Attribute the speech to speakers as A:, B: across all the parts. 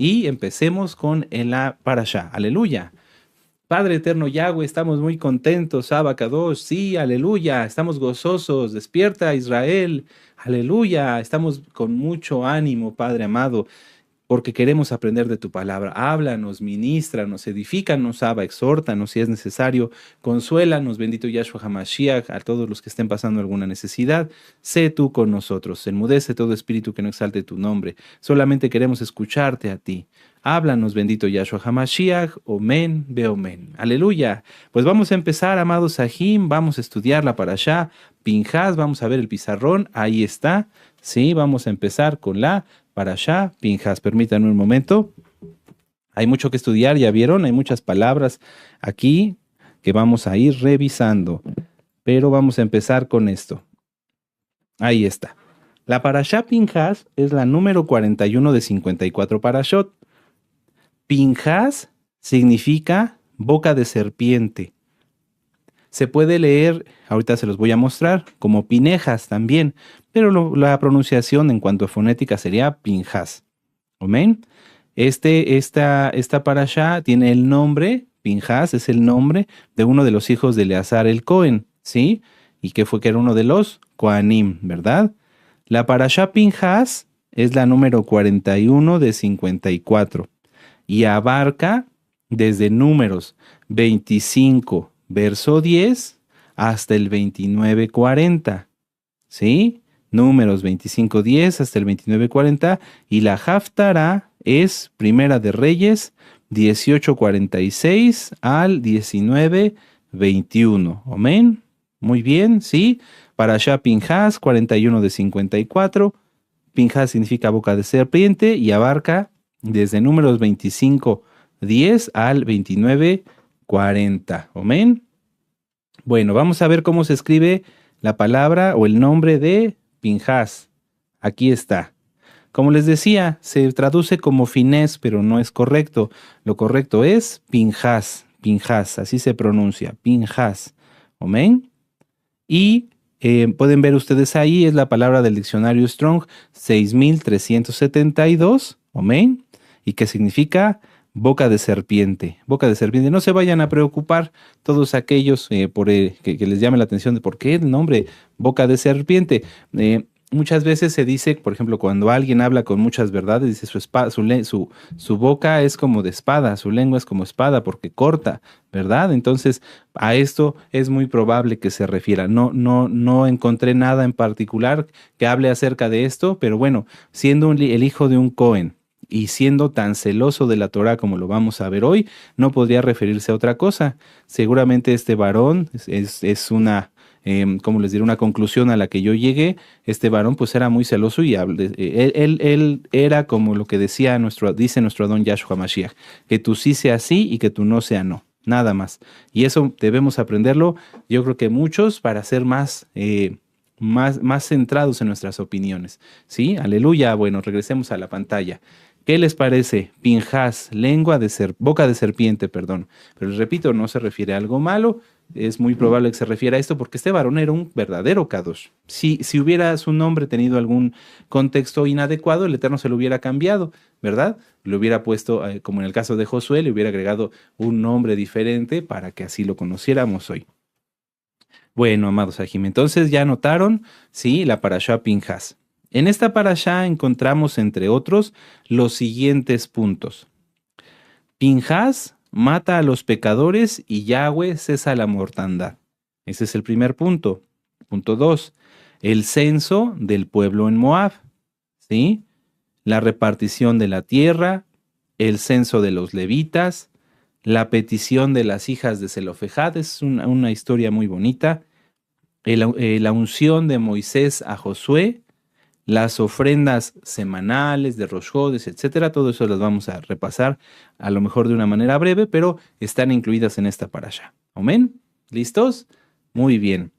A: y empecemos con la parashá. Aleluya. Padre eterno Yahweh, estamos muy contentos, Abacados, sí, aleluya, estamos gozosos, despierta Israel, aleluya, estamos con mucho ánimo, Padre amado, porque queremos aprender de tu palabra. Háblanos, ministranos, edifícanos, Abba, exhórtanos si es necesario, consuélanos, bendito Yahshua HaMashiach, a todos los que estén pasando alguna necesidad. Sé tú con nosotros, enmudece todo espíritu que no exalte tu nombre. Solamente queremos escucharte a ti. Háblanos, bendito Yahshua HaMashiach, omen, beomen. Aleluya. Pues vamos a empezar, amados Sahim, vamos a estudiar la parashá Pinjas, vamos a ver el pizarrón, ahí está. Sí, vamos a empezar con la parashá Pinjas. Permítanme un momento. Hay mucho que estudiar, ya vieron, hay muchas palabras aquí que vamos a ir revisando. Pero vamos a empezar con esto. Ahí está. La parashá Pinjas es la número 41 de 54 parashot. Pinjas significa boca de serpiente. Se puede leer, ahorita se los voy a mostrar, como Pinejas también, pero la pronunciación en cuanto a fonética sería Pinjas. Amén. Esta parashá tiene el nombre, Pinjas es el nombre de uno de los hijos de Eleazar el Cohen, ¿sí? Y que era uno de los Kohanim, ¿verdad? La parashá Pinjas es la número 41 de 54 y abarca desde números 25, verso 10, hasta el 29:40, ¿sí? Números 25:10 hasta el 29:40, y la Haftará es Primera de Reyes 18:46 al 19:21. Amén. Muy bien, ¿sí? Parashá Pinjas 41 de 54. Pinjas significa boca de serpiente y abarca desde números 25:10 al 29:40. Amén. Bueno, vamos a ver cómo se escribe la palabra o el nombre de Pinjas. Aquí está. Como les decía, se traduce como Finés, pero no es correcto. Lo correcto es Pinjas, Pinjas, así se pronuncia, Pinjas. Amén. Y pueden ver ustedes ahí, es la palabra del diccionario Strong 6372, amén, y que significa boca de serpiente, boca de serpiente. No se vayan a preocupar todos aquellos que les llame la atención de por qué el nombre boca de serpiente. Muchas veces se dice, por ejemplo, cuando alguien habla con muchas verdades, dice su boca es como de espada, su lengua es como espada porque corta, ¿verdad? Entonces, a esto es muy probable que se refiera. No encontré nada en particular que hable acerca de esto, pero bueno, siendo el hijo de un Cohen y siendo tan celoso de la Torá como lo vamos a ver hoy, no podría referirse a otra cosa. Seguramente este varón es una como les diré, una conclusión a la que yo llegué. Este varón pues era muy celoso y él era como lo que dice nuestro Adón Yahshua Mashiach, que tú sí sea sí y que tú no sea no, nada más. Y eso debemos aprenderlo, yo creo que muchos, para ser más centrados en nuestras opiniones. ¿Sí? Aleluya. Bueno, regresemos a la pantalla. ¿Qué les parece? Pinjas, boca de serpiente, perdón. Pero les repito, no se refiere a algo malo. Es muy probable que se refiera a esto porque este varón era un verdadero Kadosh. Si hubiera su nombre tenido algún contexto inadecuado, el Eterno se lo hubiera cambiado, ¿verdad? Le hubiera puesto, como en el caso de Josué, le hubiera agregado un nombre diferente para que así lo conociéramos hoy. Bueno, amados Ajim, entonces ya notaron, sí, la parashá Pinjas. En esta parashá encontramos, entre otros, los siguientes puntos. Pinjas mata a los pecadores y Yahweh cesa la mortandad. Ese es el primer punto. Punto 2. El censo del pueblo en Moab. ¿Sí? La repartición de la tierra, el censo de los levitas, la petición de las hijas de Zelofejad, es una historia muy bonita, la unción de Moisés a Josué, las ofrendas semanales de Rosh Hodesh, etcétera, todo eso las vamos a repasar a lo mejor de una manera breve, pero están incluidas en esta parasha. ¿Amén? ¿Listos? Muy bien.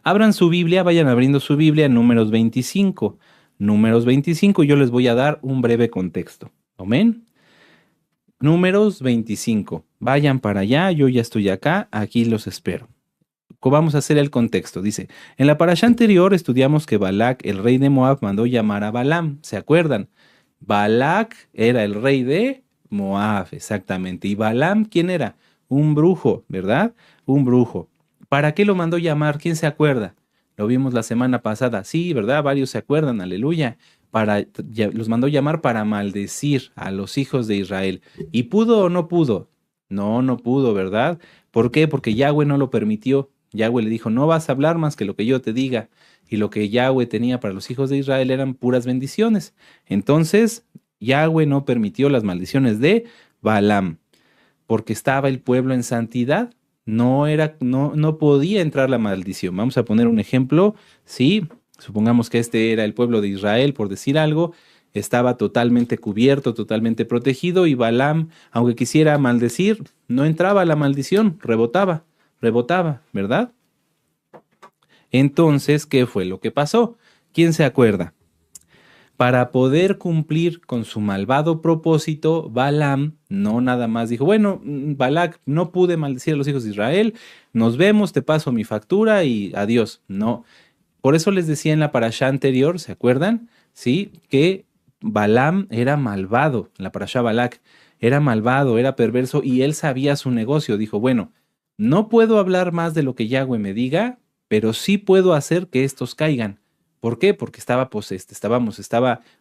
A: Abran su Biblia, vayan abriendo su Biblia en Números 25. Números 25, yo les voy a dar un breve contexto. ¿Amén? Números 25. Vayan para allá, yo ya estoy acá, aquí los espero. Vamos a hacer el contexto. Dice, en la parasha anterior estudiamos que Balac, el rey de Moab, mandó llamar a Balaam. ¿Se acuerdan? Balac era el rey de Moab, exactamente. ¿Y Balaam quién era? Un brujo, ¿verdad? Un brujo. ¿Para qué lo mandó llamar? ¿Quién se acuerda? Lo vimos la semana pasada. Sí, ¿verdad? Varios se acuerdan, aleluya. Los mandó llamar para maldecir a los hijos de Israel. ¿Y pudo o no pudo? No, no pudo, ¿verdad? ¿Por qué? Porque Yahweh no lo permitió. Yahweh le dijo, no vas a hablar más que lo que yo te diga. Y lo que Yahweh tenía para los hijos de Israel eran puras bendiciones. Entonces, Yahweh no permitió las maldiciones de Balaam, porque estaba el pueblo en santidad. No podía entrar la maldición. Vamos a poner un ejemplo. Sí, supongamos que este era el pueblo de Israel, por decir algo, estaba totalmente cubierto, totalmente protegido, y Balaam, aunque quisiera maldecir, no entraba la maldición, rebotaba, ¿verdad? Entonces, ¿qué fue lo que pasó? ¿Quién se acuerda? Para poder cumplir con su malvado propósito, Balaam no nada más dijo, bueno, Balac, no pude maldecir a los hijos de Israel, nos vemos, te paso mi factura y adiós. No. Por eso les decía en la parashá anterior, ¿se acuerdan? Sí, que Balaam era malvado, en la parashá Balac, era malvado, era perverso y él sabía su negocio. Dijo, bueno, no puedo hablar más de lo que Yahweh me diga, pero sí puedo hacer que estos caigan. ¿Por qué? Porque estaba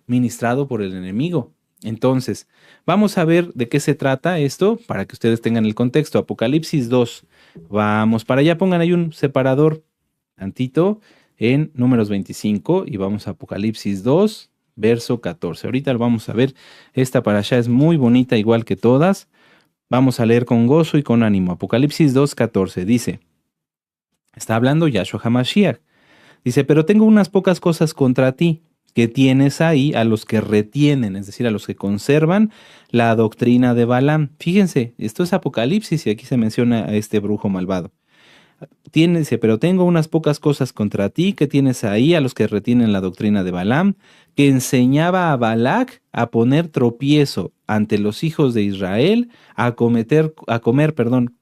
A: ministrado por el enemigo. Entonces, vamos a ver de qué se trata esto para que ustedes tengan el contexto. Apocalipsis 2. Vamos para allá, pongan ahí un separador tantito en Números 25 y vamos a Apocalipsis 2, verso 14. Ahorita lo vamos a ver. Esta parashá es muy bonita, igual que todas. Vamos a leer con gozo y con ánimo. Apocalipsis 2, 14 dice, está hablando Yahshua HaMashiach. Dice, pero tengo unas pocas cosas contra ti, que tienes ahí a los que retienen, es decir, a los que conservan la doctrina de Balaam. Fíjense, esto es Apocalipsis y aquí se menciona a este brujo malvado. Dice, pero tengo unas pocas cosas contra ti, que tienes ahí a los que retienen la doctrina de Balaam, que enseñaba a Balac a poner tropiezo ante los hijos de Israel, a comer,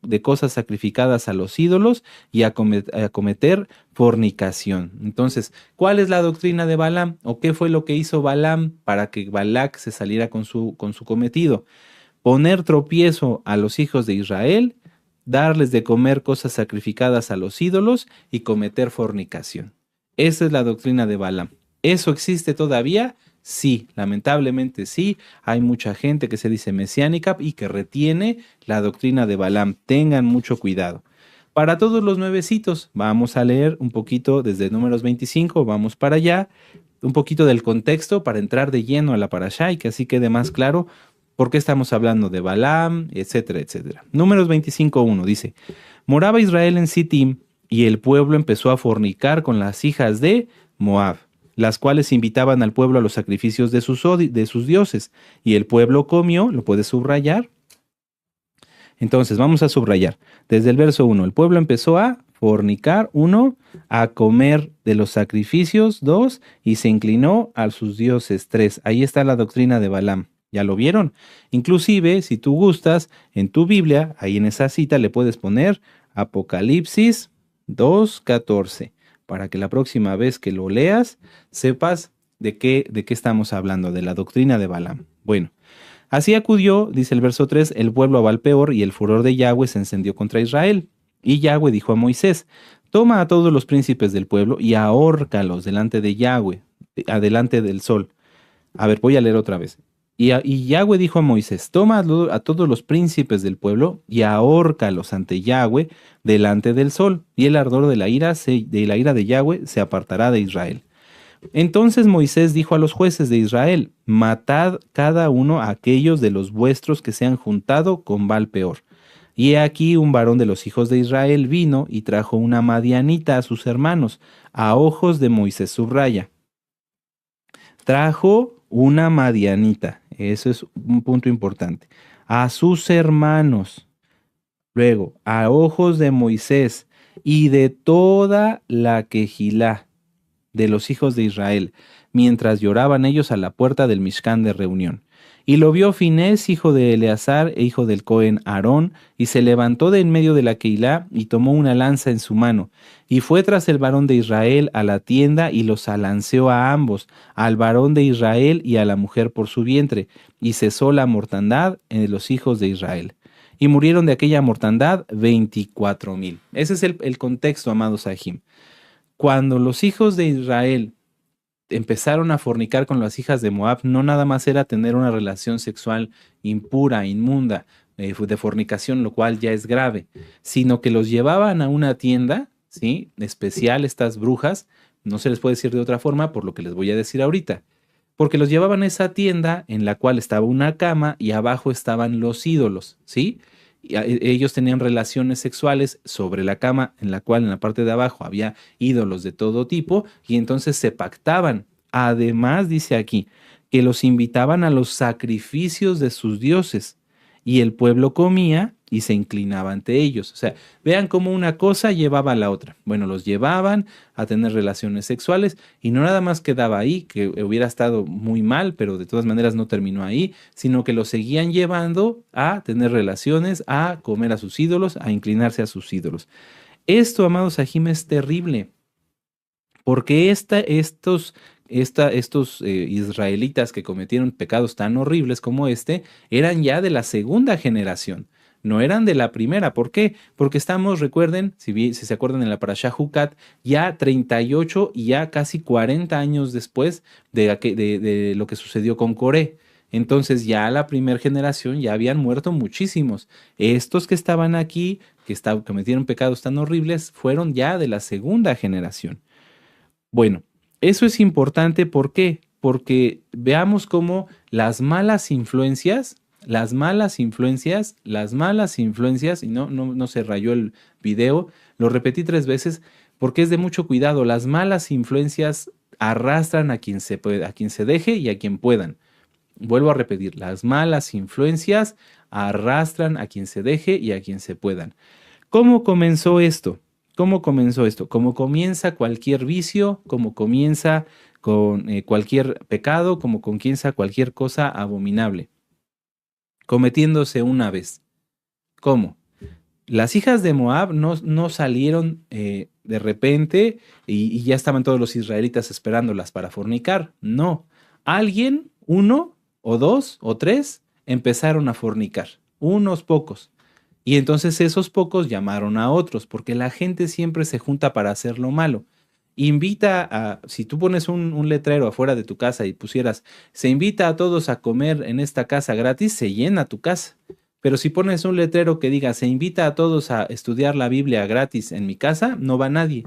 A: de cosas sacrificadas a los ídolos y a cometer fornicación. Entonces, ¿cuál es la doctrina de Balaam? ¿O qué fue lo que hizo Balaam para que Balac se saliera con su cometido? Poner tropiezo a los hijos de Israel, darles de comer cosas sacrificadas a los ídolos y cometer fornicación. Esa es la doctrina de Balaam. ¿Eso existe todavía? Sí, lamentablemente sí. Hay mucha gente que se dice mesiánica y que retiene la doctrina de Balaam. Tengan mucho cuidado. Para todos los nuevecitos, vamos a leer un poquito desde Números 25, vamos para allá, un poquito del contexto para entrar de lleno a la parashá y que así quede más claro por qué estamos hablando de Balaam, etcétera, etcétera. Números 25:1 dice, moraba Israel en Sittim y el pueblo empezó a fornicar con las hijas de Moab, las cuales invitaban al pueblo a los sacrificios de sus dioses. Y el pueblo comió, ¿lo puedes subrayar? Entonces, vamos a subrayar. Desde el verso 1, el pueblo empezó a fornicar, 1, a comer de los sacrificios, 2, y se inclinó a sus dioses, 3. Ahí está la doctrina de Balaam. ¿Ya lo vieron? Inclusive, si tú gustas, en tu Biblia, ahí en esa cita le puedes poner Apocalipsis 2:14, para que la próxima vez que lo leas, sepas de qué estamos hablando, de la doctrina de Balaam. Bueno, así acudió, dice el verso 3, el pueblo a Baal-peor y el furor de Yahweh se encendió contra Israel. Y Yahweh dijo a Moisés, toma a todos los príncipes del pueblo y ahórcalos delante de Yahweh, adelante del sol. A ver, voy a leer otra vez. Y Yahweh dijo a Moisés, toma a todos los príncipes del pueblo y ahórcalos ante Yahweh delante del sol, y el ardor de la ira de Yahweh se apartará de Israel. Entonces Moisés dijo a los jueces de Israel, matad cada uno a aquellos de los vuestros que se han juntado con Baal-peor. Y he aquí un varón de los hijos de Israel vino y trajo una madianita a sus hermanos, a ojos de Moisés, subraya. Trajo una madianita, eso es un punto importante, a sus hermanos, luego a ojos de Moisés y de toda la quejilá de los hijos de Israel, mientras lloraban ellos a la puerta del Mishkan de reunión. Y lo vio Finés, hijo de Eleazar e hijo del Cohen Aarón, y se levantó de en medio de la Keilah y tomó una lanza en su mano, y fue tras el varón de Israel a la tienda y los alanceó a ambos, al varón de Israel y a la mujer por su vientre, y cesó la mortandad en los hijos de Israel. Y murieron de aquella mortandad 24,000. Ese es el contexto, amados Sahim. Cuando los hijos de Israel empezaron a fornicar con las hijas de Moab, no nada más era tener una relación sexual impura, inmunda, de fornicación, lo cual ya es grave, sino que los llevaban a una tienda, ¿sí? Especial, estas brujas, no se les puede decir de otra forma por lo que les voy a decir ahorita, porque los llevaban a esa tienda en la cual estaba una cama y abajo estaban los ídolos, ¿sí? Y ellos tenían relaciones sexuales sobre la cama en la cual en la parte de abajo había ídolos de todo tipo y entonces se pactaban. Además, dice aquí, que los invitaban a los sacrificios de sus dioses y el pueblo comía y se inclinaba ante ellos. O sea, vean cómo una cosa llevaba a la otra. Bueno, los llevaban a tener relaciones sexuales y no nada más quedaba ahí, que hubiera estado muy mal, pero de todas maneras no terminó ahí, sino que los seguían llevando a tener relaciones, a comer a sus ídolos, a inclinarse a sus ídolos. Esto, amados Sahim, es terrible, porque estos israelitas que cometieron pecados tan horribles como este, eran ya de la segunda generación, no eran de la primera. ¿Por qué? Porque estamos, recuerden, si se acuerdan en la Parashá Jucat, ya 38 y ya casi 40 años después de lo que sucedió con Coré. Entonces ya la primera generación ya habían muerto muchísimos. Estos que estaban aquí, que cometieron pecados tan horribles, fueron ya de la segunda generación. Bueno, eso es importante. ¿Por qué? Porque veamos cómo las malas influencias, y no se rayó el video, lo repetí 3 veces porque es de mucho cuidado. Las malas influencias arrastran a quien a quien se deje y a quien puedan. Vuelvo a repetir, las malas influencias arrastran a quien se deje y a quien se puedan. ¿Cómo comenzó esto? ¿Cómo comenzó esto? Como comienza cualquier vicio, como comienza con cualquier pecado, como comienza cualquier cosa abominable, cometiéndose una vez. ¿Cómo? Las hijas de Moab no salieron de repente y ya estaban todos los israelitas esperándolas para fornicar. No. Alguien, uno o dos o tres, empezaron a fornicar. Unos pocos. Y entonces esos pocos llamaron a otros, porque la gente siempre se junta para hacer lo malo. Si tú pones un letrero afuera de tu casa y pusieras, se invita a todos a comer en esta casa gratis, se llena tu casa. Pero si pones un letrero que diga, se invita a todos a estudiar la Biblia gratis en mi casa, no va nadie,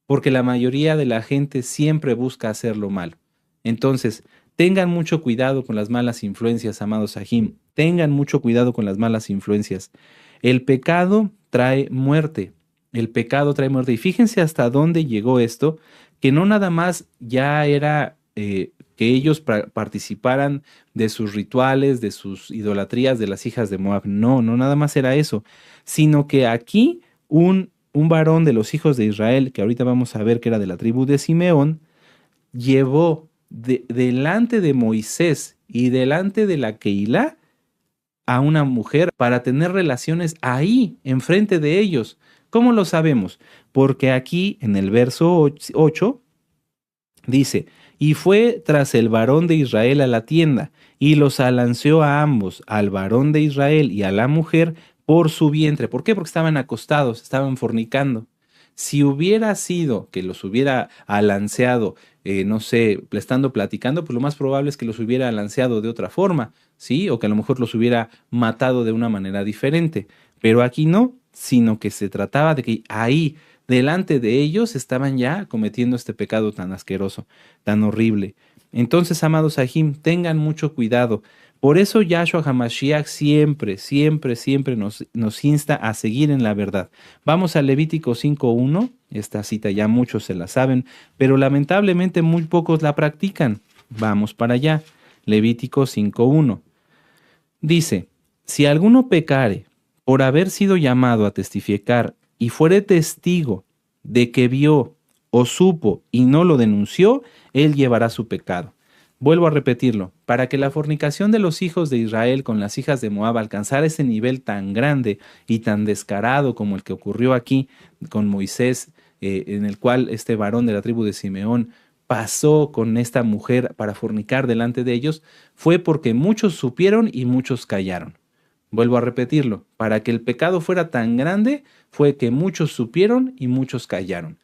A: porque la mayoría de la gente siempre busca hacer lo malo. Entonces, tengan mucho cuidado con las malas influencias, amados Sahim. Tengan mucho cuidado con las malas influencias. El pecado trae muerte. El pecado trae muerte. Y fíjense hasta dónde llegó esto, que no nada más ya era que ellos participaran de sus rituales, de sus idolatrías de las hijas de Moab. No nada más era eso, sino que aquí un varón de los hijos de Israel, que ahorita vamos a ver que era de la tribu de Simeón, llevó delante de Moisés y delante de la Keilah a una mujer para tener relaciones ahí, enfrente de ellos. ¿Cómo lo sabemos? Porque aquí en el verso 8 dice, y fue tras el varón de Israel a la tienda, y los alanceó a ambos, al varón de Israel y a la mujer, por su vientre. ¿Por qué? Porque estaban acostados, estaban fornicando. Si hubiera sido que los hubiera alanceado, no sé, estando platicando, pues lo más probable es que los hubiera alanceado de otra forma, ¿sí? O que a lo mejor los hubiera matado de una manera diferente. Pero aquí no, sino que se trataba de que ahí, delante de ellos, estaban ya cometiendo este pecado tan asqueroso, tan horrible. Entonces, amados Sahim, tengan mucho cuidado. Por eso Yahshua HaMashiach siempre nos insta a seguir en la verdad. Vamos a Levítico 5:1, esta cita ya muchos se la saben, pero lamentablemente muy pocos la practican. Vamos para allá, Levítico 5:1. Dice, si alguno pecare por haber sido llamado a testificar y fuere testigo de que vio o supo y no lo denunció, él llevará su pecado. Vuelvo a repetirlo, para que la fornicación de los hijos de Israel con las hijas de Moab alcanzara ese nivel tan grande y tan descarado como el que ocurrió aquí con Moisés, en el cual este varón de la tribu de Simeón pasó con esta mujer para fornicar delante de ellos, fue porque muchos supieron y muchos callaron. Vuelvo a repetirlo, para que el pecado fuera tan grande, fue que muchos supieron y muchos callaron.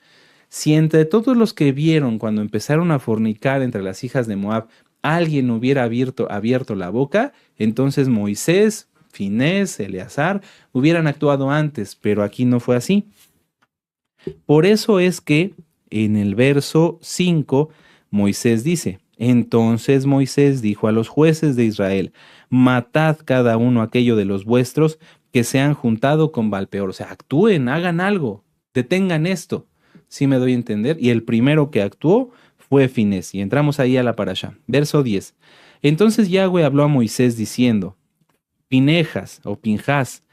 A: Si entre todos los que vieron cuando empezaron a fornicar entre las hijas de Moab, alguien hubiera abierto la boca, entonces Moisés, Finés, Eleazar hubieran actuado antes, pero aquí no fue así. Por eso es que en el verso 5 Moisés dice: entonces Moisés dijo a los jueces de Israel: matad cada uno aquello de los vuestros que se han juntado con Baalpeor. O sea, actúen, hagan algo, detengan esto. ¿Sí me doy a entender? Y el primero que actuó fue Finés. Y entramos ahí a la parashá. Verso 10. Entonces Yahweh habló a Moisés diciendo: Pinehas o Pinhas,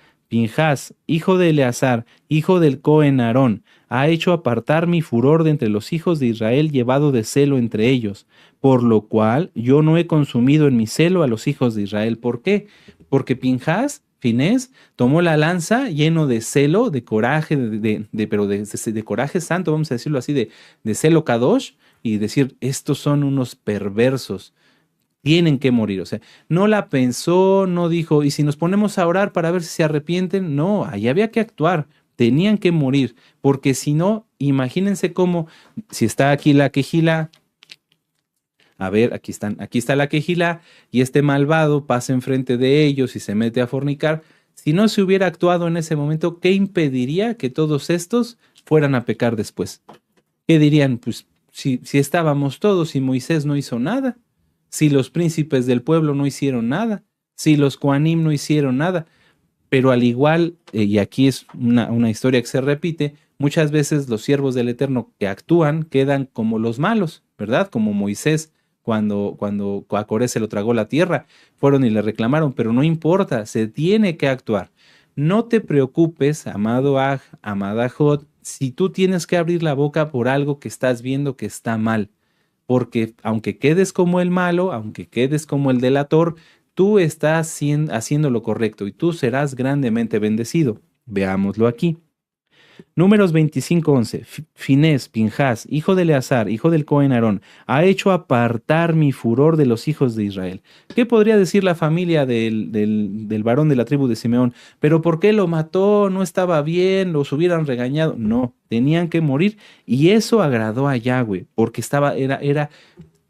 A: hijo de Eleazar, hijo del Cohen Aarón, ha hecho apartar mi furor de entre los hijos de Israel, llevado de celo entre ellos, por lo cual yo no he consumido en mi celo a los hijos de Israel. ¿Por qué? Porque Finés, tomó la lanza lleno de celo, de coraje, de coraje santo, vamos a decirlo así, de celo kadosh, y decir, estos son unos perversos, tienen que morir. O sea, no la pensó, no dijo, ¿y si nos ponemos a orar para ver si se arrepienten? No, ahí había que actuar, tenían que morir, porque si no, imagínense cómo, si está aquí la quejila, a ver, aquí está la quejila, y este malvado pasa enfrente de ellos y se mete a fornicar. Si no se hubiera actuado en ese momento, ¿qué impediría que todos estos fueran a pecar después? ¿Qué dirían? Pues si estábamos todos y Moisés no hizo nada, si los príncipes del pueblo no hicieron nada, si los Coanim no hicieron nada. Pero al igual, y aquí es una historia que se repite, muchas veces los siervos del Eterno que actúan quedan como los malos, ¿verdad? Como Moisés cuando a Coré se lo tragó la tierra, fueron y le reclamaron, pero no importa, se tiene que actuar. No te preocupes, amado Aj, amada Jod, si tú tienes que abrir la boca por algo que estás viendo que está mal, porque aunque quedes como el malo, aunque quedes como el delator, tú estás haciendo lo correcto y tú serás grandemente bendecido. Veámoslo aquí. Números 25:11. Finés, Pinhas, hijo de Eleazar, hijo del Cohen Aarón, ha hecho apartar mi furor de los hijos de Israel. ¿Qué podría decir la familia del varón de la tribu de Simeón? ¿Pero por qué lo mató? ¿No estaba bien? ¿Los hubieran regañado? No, tenían que morir y eso agradó a Yahweh porque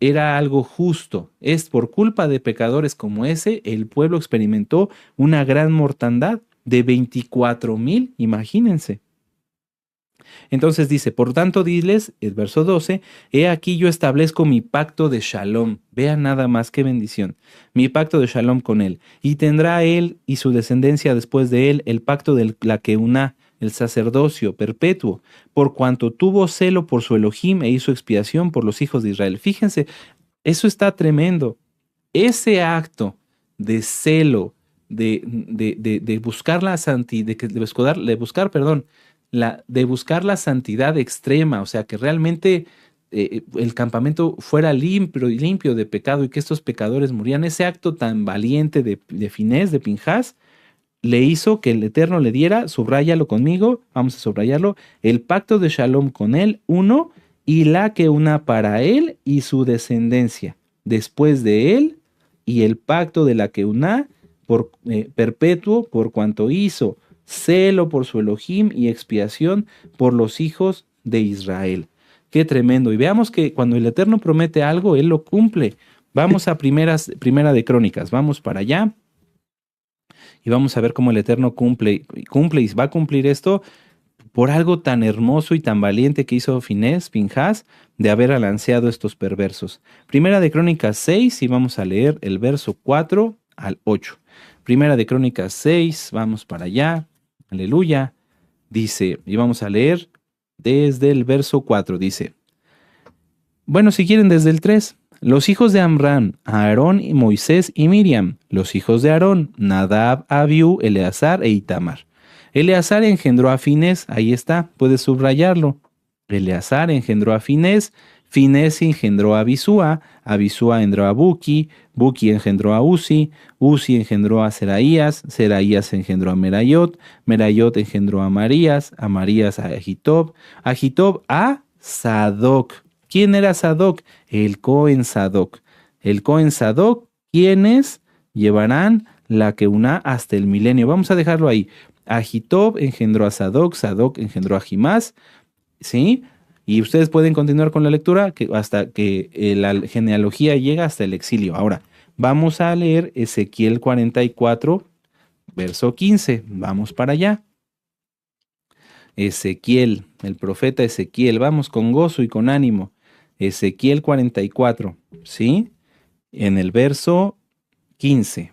A: era algo justo. Es por culpa de pecadores como ese, el pueblo experimentó una gran mortandad de 24,000, imagínense. Entonces dice, por tanto diles, el verso 12, he aquí yo establezco mi pacto de shalom. Vean nada más qué bendición. Mi pacto de shalom con él. Y tendrá él y su descendencia después de él el pacto de la Keuná, el sacerdocio perpetuo, por cuanto tuvo celo por su Elohim e hizo expiación por los hijos de Israel. Fíjense, eso está tremendo. Ese acto de celo, de buscar la santidad, de buscar la santidad extrema, o sea, que realmente el campamento fuera limpio de pecado y que estos pecadores murieran, ese acto tan valiente de Finés, de Pinhas, le hizo que el Eterno le diera, subráyalo conmigo, vamos a subrayarlo, el pacto de Shalom con él, uno, y la Keuná para él y su descendencia, después de él, y el pacto de la Keuná perpetuo por cuanto hizo celo por su Elohim y expiación por los hijos de Israel. Qué tremendo. Y veamos que cuando el Eterno promete algo, Él lo cumple. Vamos a Primera de Crónicas, vamos para allá y vamos a ver cómo el Eterno cumple y va a cumplir esto por algo tan hermoso y tan valiente que hizo Pinhas, de haber alanceado estos perversos. Primera de Crónicas 6 y vamos a leer el verso 4 al 8. Primera de Crónicas 6, vamos para allá. Aleluya. Dice, y vamos a leer desde el verso 4, dice. Bueno, si quieren desde el 3. Los hijos de Amram, Aarón y Moisés y Miriam. Los hijos de Aarón, Nadab, Abiú, Eleazar e Itamar. Eleazar engendró a Finés, ahí está, puedes subrayarlo. Eleazar engendró a Finés, Finés engendró a Abisúa, Abisúa engendró a Buki, Buki engendró a Uzi, Uzi engendró a Seraías, Seraías engendró a Merayot, Merayot engendró a Marías a Agitob, Agitob a Sadoc. ¿Quién era Sadoc? El Cohen Sadoc. El Cohen Sadoc, quienes llevarán la Keuná hasta el milenio. Vamos a dejarlo ahí. Agitob engendró a Sadoc, Sadoc engendró a Jimás, ¿sí? Y ustedes pueden continuar con la lectura hasta que la genealogía llega hasta el exilio. Ahora, vamos a leer Ezequiel 44, verso 15. Vamos para allá. Ezequiel, el profeta Ezequiel. Vamos con gozo y con ánimo. Ezequiel 44, ¿sí? En el verso 15.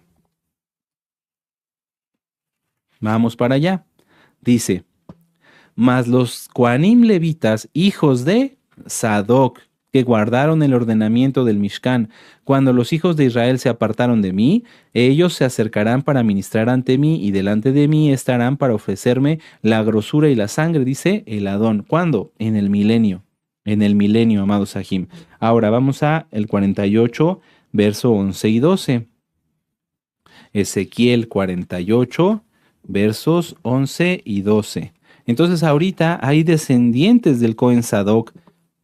A: Vamos para allá. Dice: mas los Coanim levitas, hijos de Sadoc, que guardaron el ordenamiento del Mishkan, cuando los hijos de Israel se apartaron de mí, ellos se acercarán para ministrar ante mí, y delante de mí estarán para ofrecerme la grosura y la sangre, dice el Adón. ¿Cuándo? En el milenio. En el milenio, amados Sahim. Ahora vamos a el 48, verso 11 y 12. Ezequiel 48, versos 11 y 12. Entonces ahorita hay descendientes del Cohen Sadoc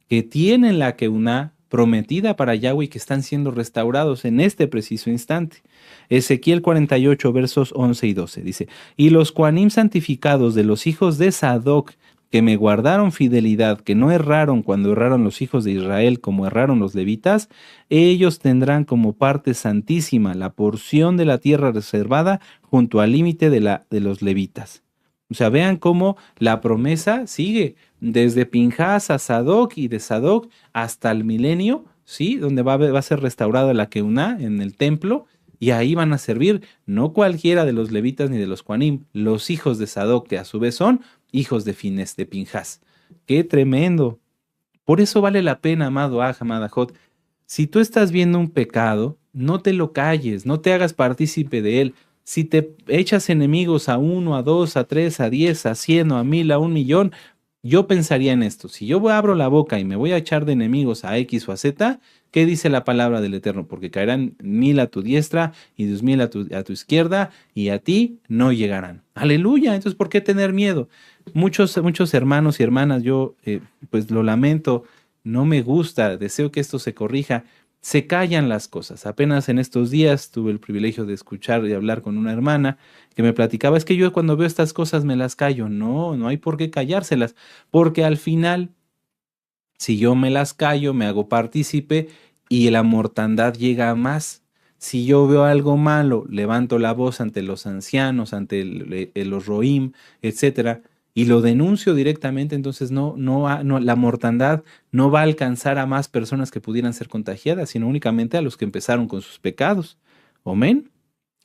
A: que tienen la Keuná prometida para Yahweh, que están siendo restaurados en este preciso instante. Ezequiel 48, versos 11 y 12 dice: y los Coanim santificados de los hijos de Sadoc, que me guardaron fidelidad, que no erraron cuando erraron los hijos de Israel como erraron los levitas, ellos tendrán como parte santísima la porción de la tierra reservada junto al límite de los levitas. O sea, vean cómo la promesa sigue desde Pinhas a Sadoc y de Sadoc hasta el milenio, ¿sí? Donde va a ser restaurada la Keuná en el templo, y ahí van a servir no cualquiera de los levitas ni de los Coanim, los hijos de Sadoc, que a su vez son hijos de Finés, de Pinhas. ¡Qué tremendo! Por eso vale la pena, amado Aj, amada Jot. Si tú estás viendo un pecado, no te lo calles, no te hagas partícipe de él. Si te echas enemigos a 1, a 2, a 3, a 10, a 100, o a 1000, a 1,000,000, yo pensaría en esto. Si yo abro la boca y me voy a echar de enemigos a X o a Z, ¿qué dice la palabra del Eterno? Porque caerán 1000 a tu diestra y 2000 a tu izquierda, y a ti no llegarán. Aleluya. Entonces, ¿por qué tener miedo? Muchos hermanos y hermanas, yo pues lo lamento, no me gusta, deseo que esto se corrija. Se callan las cosas. Apenas en estos días tuve el privilegio de escuchar y hablar con una hermana que me platicaba: es que yo cuando veo estas cosas me las callo. No, no hay por qué callárselas, porque al final, si yo me las callo, me hago partícipe y la mortandad llega a más. Si yo veo algo malo, levanto la voz ante los ancianos, ante los roim, etcétera, y lo denuncio directamente, entonces la mortandad no va a alcanzar a más personas que pudieran ser contagiadas, sino únicamente a los que empezaron con sus pecados. Amén.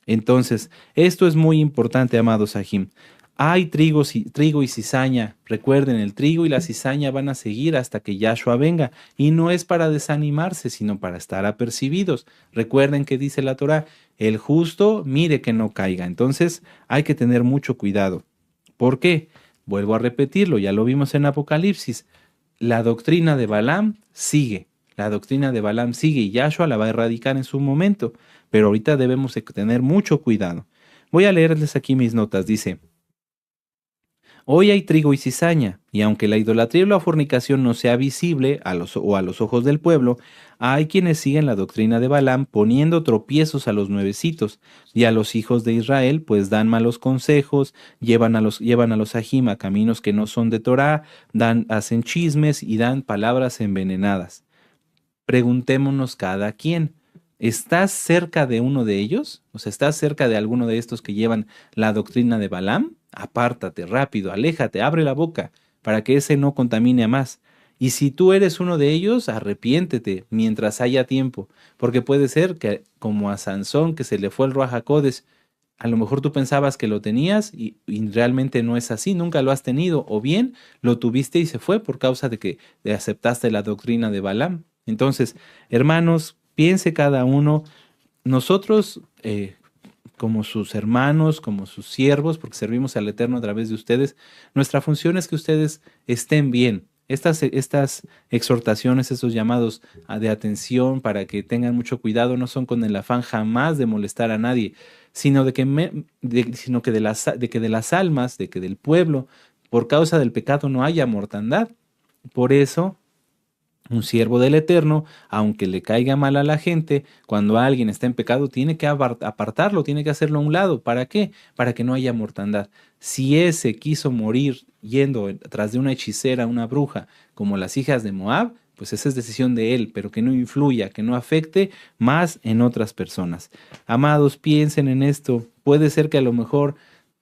A: Entonces, esto es muy importante, amados Sahim. Hay trigo y cizaña. Recuerden, el trigo y la cizaña van a seguir hasta que Yahshua venga. Y no es para desanimarse, sino para estar apercibidos. Recuerden que dice la Torá: el justo mire que no caiga. Entonces, hay que tener mucho cuidado. ¿Por qué? Vuelvo a repetirlo, ya lo vimos en Apocalipsis. La doctrina de Balaam sigue. La doctrina de Balaam sigue y Yahshua la va a erradicar en su momento. Pero ahorita debemos de tener mucho cuidado. Voy a leerles aquí mis notas. Dice: hoy hay trigo y cizaña, y aunque la idolatría y la fornicación no sea visible a los ojos del pueblo, hay quienes siguen la doctrina de Balaam, poniendo tropiezos a los nuevecitos y a los hijos de Israel, pues dan malos consejos, llevan a los ajim a caminos que no son de Torá, hacen chismes y dan palabras envenenadas. Preguntémonos cada quien: ¿estás cerca de uno de ellos? O sea, ¿estás cerca de alguno de estos que llevan la doctrina de Balaam? Apártate rápido, aléjate, abre la boca para que ese no contamine a más. Y si tú eres uno de ellos, arrepiéntete mientras haya tiempo, porque puede ser que, como a Sansón, que se le fue el Ruach HaKodesh, a lo mejor tú pensabas que lo tenías y realmente no es así, nunca lo has tenido, o bien lo tuviste y se fue por causa de que aceptaste la doctrina de Balaam. Entonces, hermanos, piense cada uno, nosotros como sus hermanos, como sus siervos, porque servimos al Eterno a través de ustedes, nuestra función es que ustedes estén bien. Estas exhortaciones, estos llamados de atención para que tengan mucho cuidado, no son con el afán jamás de molestar a nadie, sino sino que de que de las almas, de que del pueblo, por causa del pecado no haya mortandad. Por eso un siervo del Eterno, aunque le caiga mal a la gente, cuando alguien está en pecado, tiene que apartarlo, tiene que hacerlo a un lado. ¿Para qué? Para que no haya mortandad. Si ese quiso morir yendo tras de una hechicera, una bruja, como las hijas de Moab, pues esa es decisión de él, pero que no influya, que no afecte más en otras personas. Amados, piensen en esto. Puede ser que a lo mejor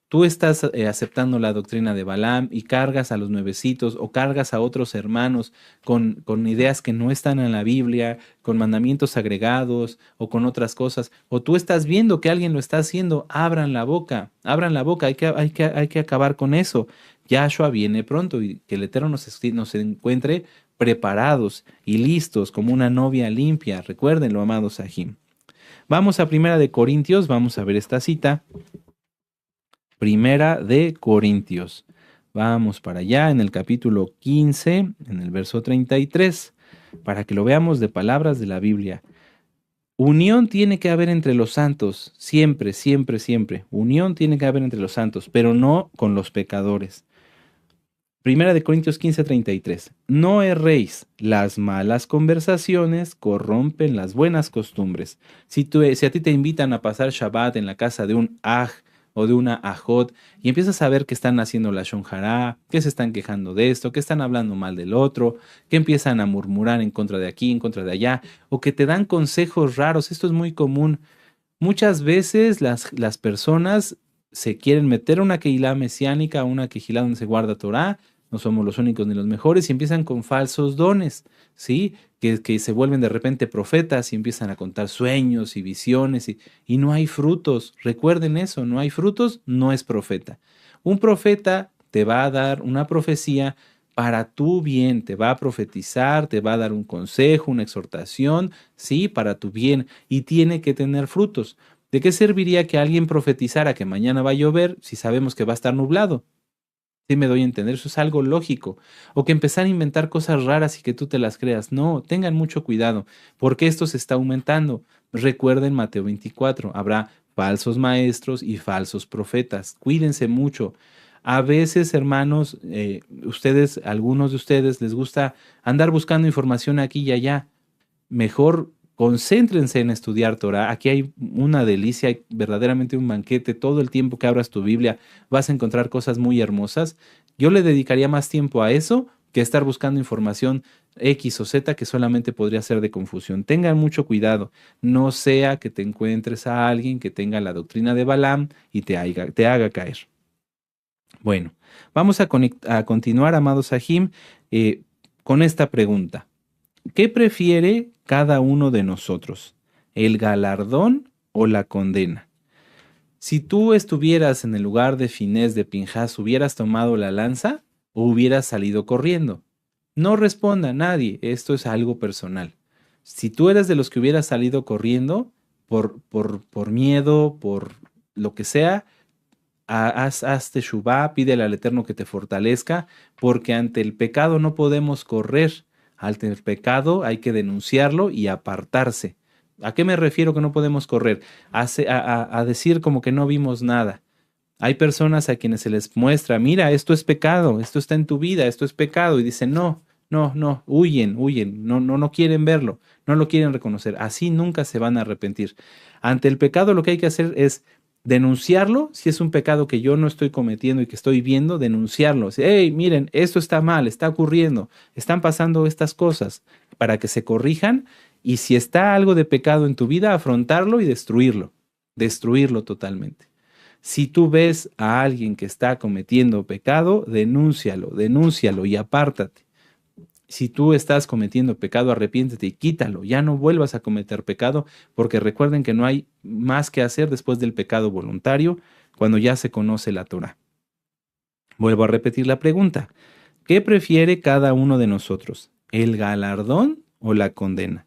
A: tú estás aceptando la doctrina de Balaam y cargas a los nuevecitos o cargas a otros hermanos con ideas que no están en la Biblia, con mandamientos agregados o con otras cosas. O tú estás viendo que alguien lo está haciendo, abran la boca, hay que acabar con eso. Yahshua viene pronto y que el Eterno nos encuentre preparados y listos como una novia limpia. Recuérdenlo, amados Sahim. Vamos a Primera de Corintios, vamos a ver esta cita. Primera de Corintios. Vamos para allá en el capítulo 15, en el verso 33, para que lo veamos de palabras de la Biblia. Unión tiene que haber entre los santos, siempre, siempre, siempre. Unión tiene que haber entre los santos, pero no con los pecadores. Primera de Corintios 15, 33. No erréis, las malas conversaciones corrompen las buenas costumbres. Si a ti te invitan a pasar Shabbat en la casa de un o de una ajot, y empiezas a ver que están haciendo la shon hará, que se están quejando de esto, que están hablando mal del otro, que empiezan a murmurar en contra de aquí, en contra de allá, o que te dan consejos raros. Esto es muy común. Muchas veces las personas se quieren meter a una kehilá mesiánica, a una kehilá donde se guarda Torah, no somos los únicos ni los mejores, y empiezan con falsos dones, ¿sí? Que se vuelven de repente profetas y empiezan a contar sueños y visiones y no hay frutos. Recuerden eso, no hay frutos, no es profeta. Un profeta te va a dar una profecía para tu bien, te va a profetizar, te va a dar un consejo, una exhortación, sí, para tu bien, y tiene que tener frutos. ¿De qué serviría que alguien profetizara que mañana va a llover si sabemos que va a estar nublado? Sí me doy a entender, eso es algo lógico. O que empezar a inventar cosas raras y que tú te las creas. No, tengan mucho cuidado, porque esto se está aumentando. Recuerden Mateo 24, habrá falsos maestros y falsos profetas. Cuídense mucho. A veces, hermanos, algunos de ustedes les gusta andar buscando información aquí y allá. Mejor concéntrense en estudiar Torah. Aquí hay una delicia, hay verdaderamente un banquete. Todo el tiempo que abras tu Biblia vas a encontrar cosas muy hermosas. Yo le dedicaría más tiempo a eso que a estar buscando información X o Z que solamente podría ser de confusión. Tengan mucho cuidado. No sea que te encuentres a alguien que tenga la doctrina de Balaam y te haga caer. Bueno, vamos a continuar, amados Sahim, con esta pregunta. ¿Qué prefiere cada uno de nosotros? ¿El galardón o la condena? Si tú estuvieras en el lugar de Finés de Pinjas, ¿hubieras tomado la lanza o hubieras salido corriendo? No responda nadie, esto es algo personal. Si tú eres de los que hubieras salido corriendo por miedo, por lo que sea, haz teshuvá, pídele al Eterno que te fortalezca, porque ante el pecado no podemos correr. Ante el pecado hay que denunciarlo y apartarse. ¿A qué me refiero que no podemos correr? A decir como que no vimos nada. Hay personas a quienes se les muestra, mira, esto es pecado, esto está en tu vida, esto es pecado, y dicen, no, no, no, huyen, no quieren verlo, no lo quieren reconocer. Así nunca se van a arrepentir. Ante el pecado lo que hay que hacer es denunciarlo, si es un pecado que yo no estoy cometiendo y que estoy viendo, denunciarlo. Hey, miren, esto está mal, está ocurriendo, están pasando estas cosas, para que se corrijan, y si está algo de pecado en tu vida, afrontarlo y destruirlo totalmente. Si tú ves a alguien que está cometiendo pecado, denúncialo y apártate. Si tú estás cometiendo pecado, arrepiéntete y quítalo. Ya no vuelvas a cometer pecado, porque recuerden que no hay más que hacer después del pecado voluntario cuando ya se conoce la Torah. Vuelvo a repetir la pregunta. ¿Qué prefiere cada uno de nosotros? ¿El galardón o la condena?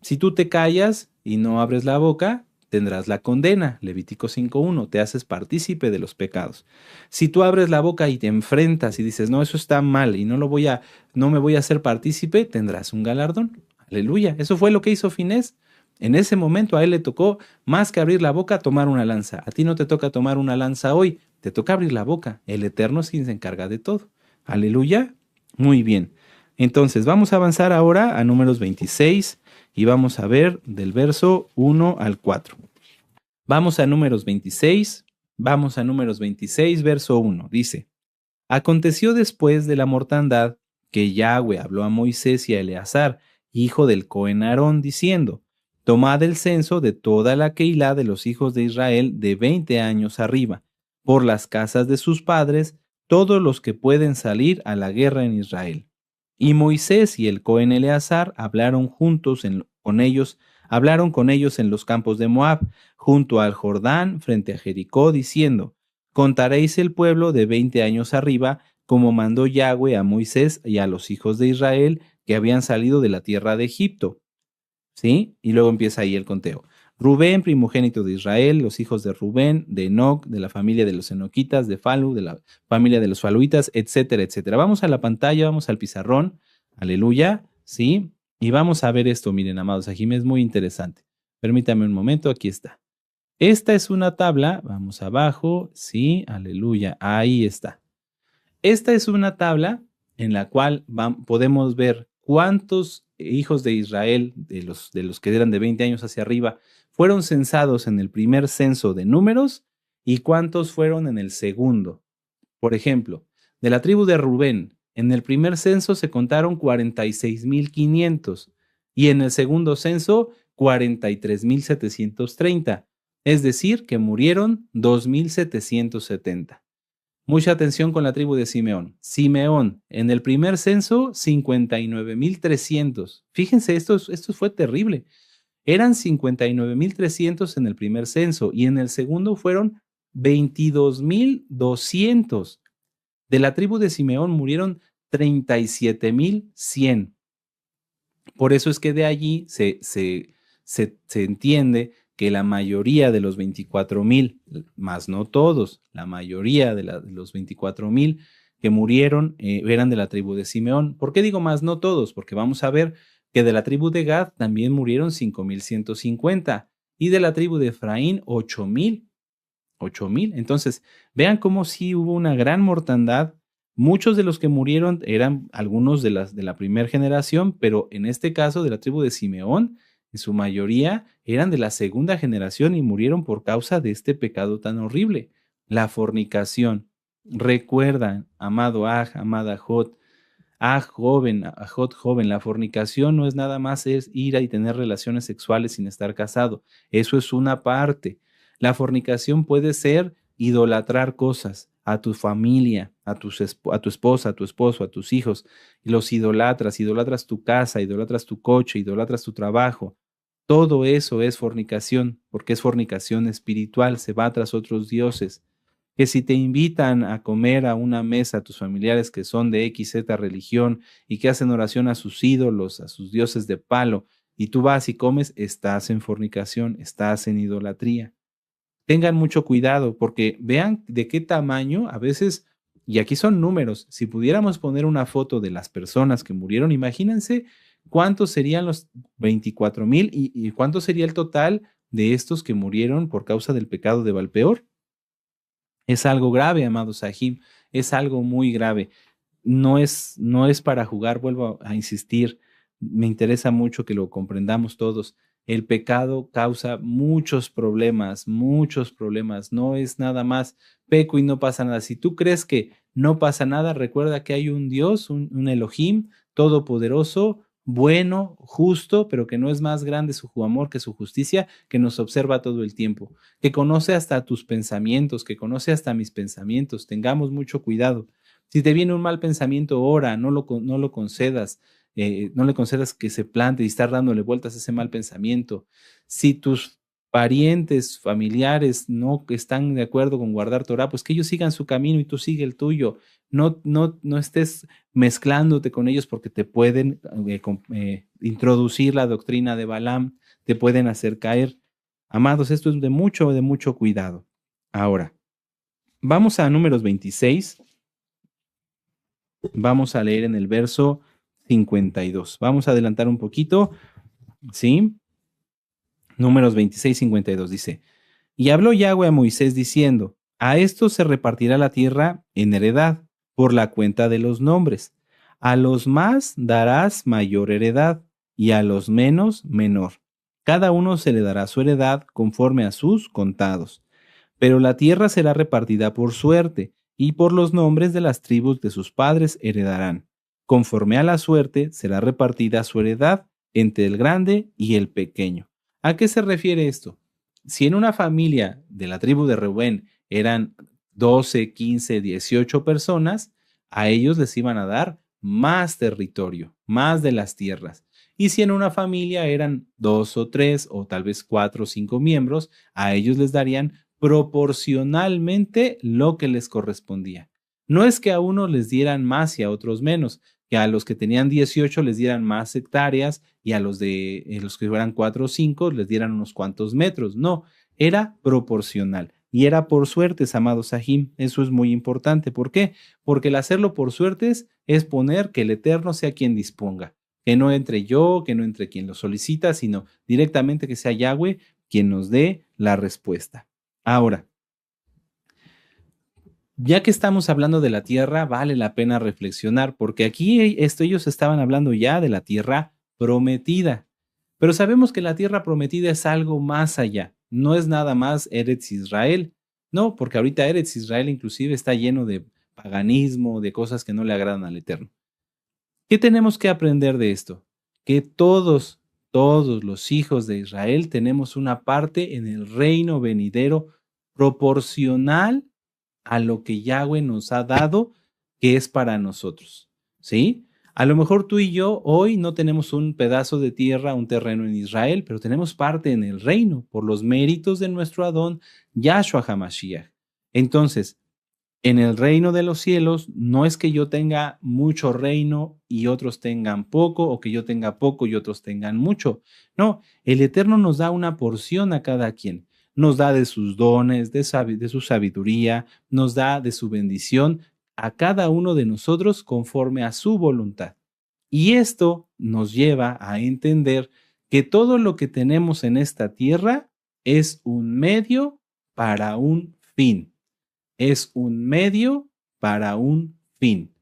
A: Si tú te callas y no abres la boca, tendrás la condena. Levítico 5:1, te haces partícipe de los pecados. Si tú abres la boca y te enfrentas y dices, no, eso está mal y no me voy a hacer partícipe, tendrás un galardón. Aleluya. Eso fue lo que hizo Finés. En ese momento a él le tocó, más que abrir la boca, tomar una lanza. A ti no te toca tomar una lanza hoy, te toca abrir la boca. El Eterno sí se encarga de todo. Aleluya. Muy bien. Entonces, vamos a avanzar ahora a Números 26 y vamos a ver del verso 1 al 4. Vamos a Números 26, verso 1. Dice, aconteció después de la mortandad que Yahweh habló a Moisés y a Eleazar, hijo del Cohen Aarón, diciendo, tomad el censo de toda la Keilah de los hijos de Israel de 20 años arriba, por las casas de sus padres, todos los que pueden salir a la guerra en Israel. Y Moisés y el Cohen Eleazar hablaron con ellos en los campos de Moab, junto al Jordán, frente a Jericó, diciendo, contaréis el pueblo de 20 años arriba, como mandó Yahweh a Moisés y a los hijos de Israel que habían salido de la tierra de Egipto. ¿Sí? Y luego empieza ahí el conteo. Rubén, primogénito de Israel, los hijos de Rubén, de Enoc, de la familia de los enoquitas, de Falu, de la familia de los faluitas, etcétera, etcétera. Vamos a la pantalla, vamos al pizarrón, aleluya, ¿sí? Y vamos a ver esto, miren, amados, aquí es muy interesante. Permítame un momento, aquí está. Esta es una tabla, vamos abajo, sí, aleluya, ahí está. Esta es una tabla en la cual podemos ver cuántos hijos de Israel, de los que eran de 20 años hacia arriba, fueron censados en el primer censo de números y cuántos fueron en el segundo. Por ejemplo, de la tribu de Rubén, en el primer censo se contaron 46,500 y en el segundo censo 43,730, es decir, que murieron 2,770. Mucha atención con la tribu de Simeón. Simeón, en el primer censo, 59,300. Fíjense, esto fue terrible. Eran 59,300 en el primer censo y en el segundo fueron 22,200. De la tribu de Simeón murieron 37,100. Por eso es que de allí se entiende que la mayoría de los 24,000, más no todos, la mayoría de los 24,000 que murieron eran de la tribu de Simeón. ¿Por qué digo más no todos? Porque vamos a ver que de la tribu de Gad también murieron 5,150 y de la tribu de Efraín 8,000. Entonces, vean cómo sí hubo una gran mortandad. Muchos de los que murieron eran algunos de la primera generación, pero en este caso de la tribu de Simeón, en su mayoría eran de la segunda generación y murieron por causa de este pecado tan horrible, la fornicación. Recuerda, amado Aj, amada Jot, Jot joven, la fornicación no es nada más es ir y tener relaciones sexuales sin estar casado. Eso es una parte. La fornicación puede ser idolatrar cosas, a tu familia, a tu esposa, a tu esposo, a tus hijos, y los idolatras tu casa, idolatras tu coche, idolatras tu trabajo. Todo eso es fornicación, porque es fornicación espiritual, se va tras otros dioses. Que si te invitan a comer a una mesa tus familiares que son de XZ religión y que hacen oración a sus ídolos, a sus dioses de palo, y tú vas y comes, estás en fornicación, estás en idolatría. Tengan mucho cuidado porque vean de qué tamaño a veces, y aquí son números, si pudiéramos poner una foto de las personas que murieron, imagínense cuántos serían los 24,000 y cuánto sería el total de estos que murieron por causa del pecado de Balpeor. Es algo grave, amado Sahim, es algo muy grave. No es para jugar, vuelvo a insistir, me interesa mucho que lo comprendamos todos. El pecado causa muchos problemas, no es nada más peco y no pasa nada. Si tú crees que no pasa nada, recuerda que hay un Dios, un Elohim todopoderoso, bueno, justo, pero que no es más grande su amor que su justicia, que nos observa todo el tiempo, que conoce hasta tus pensamientos, que conoce hasta mis pensamientos. Tengamos mucho cuidado. Si te viene un mal pensamiento, ora, no lo concedas, no le concedas que se plante y estar dándole vueltas a ese mal pensamiento. Si tus parientes, familiares no están de acuerdo con guardar Torah, pues que ellos sigan su camino y tú sigue el tuyo. No estés mezclándote con ellos porque te pueden introducir la doctrina de Balaam, te pueden hacer caer. Amados, esto es de mucho cuidado. Ahora, vamos a Números 26. Vamos a leer en el verso 52. Vamos a adelantar un poquito, ¿sí? Números 26, 52 dice, y habló Yahweh a Moisés diciendo, a estos se repartirá la tierra en heredad, por la cuenta de los nombres. A los más darás mayor heredad, y a los menos menor. Cada uno se le dará su heredad conforme a sus contados. Pero la tierra será repartida por suerte, y por los nombres de las tribus de sus padres heredarán. Conforme a la suerte será repartida su heredad entre el grande y el pequeño. ¿A qué se refiere esto? Si en una familia de la tribu de Rubén eran 12, 15, 18 personas, a ellos les iban a dar más territorio, más de las tierras. Y si en una familia eran 2 o 3 o tal vez 4 o 5 miembros, a ellos les darían proporcionalmente lo que les correspondía. No es que a unos les dieran más y a otros menos, que a los que tenían 18 les dieran más hectáreas y a los que eran 4 o 5 les dieran unos cuantos metros. No, era proporcional. Y era por suertes, amados Sahim. Eso es muy importante. ¿Por qué? Porque el hacerlo por suertes es poner que el Eterno sea quien disponga. Que no entre yo, que no entre quien lo solicita, sino directamente que sea Yahweh quien nos dé la respuesta. Ahora, ya que estamos hablando de la tierra, vale la pena reflexionar, porque aquí ellos estaban hablando ya de la tierra prometida. Pero sabemos que la tierra prometida es algo más allá. No es nada más Eretz Israel. No, porque ahorita Eretz Israel inclusive está lleno de paganismo, de cosas que no le agradan al Eterno. ¿Qué tenemos que aprender de esto? Que todos los hijos de Israel tenemos una parte en el reino venidero proporcional a lo que Yahweh nos ha dado, que es para nosotros. ¿Sí? A lo mejor tú y yo hoy no tenemos un pedazo de tierra, un terreno en Israel, pero tenemos parte en el reino por los méritos de nuestro Adón, Yahshua HaMashiach. Entonces, en el reino de los cielos no es que yo tenga mucho reino y otros tengan poco, o que yo tenga poco y otros tengan mucho. No, el Eterno nos da una porción a cada quien. Nos da de sus dones, de su sabiduría, nos da de su bendición a cada uno de nosotros conforme a su voluntad. Y esto nos lleva a entender que todo lo que tenemos en esta tierra es un medio para un fin. Es un medio para un fin.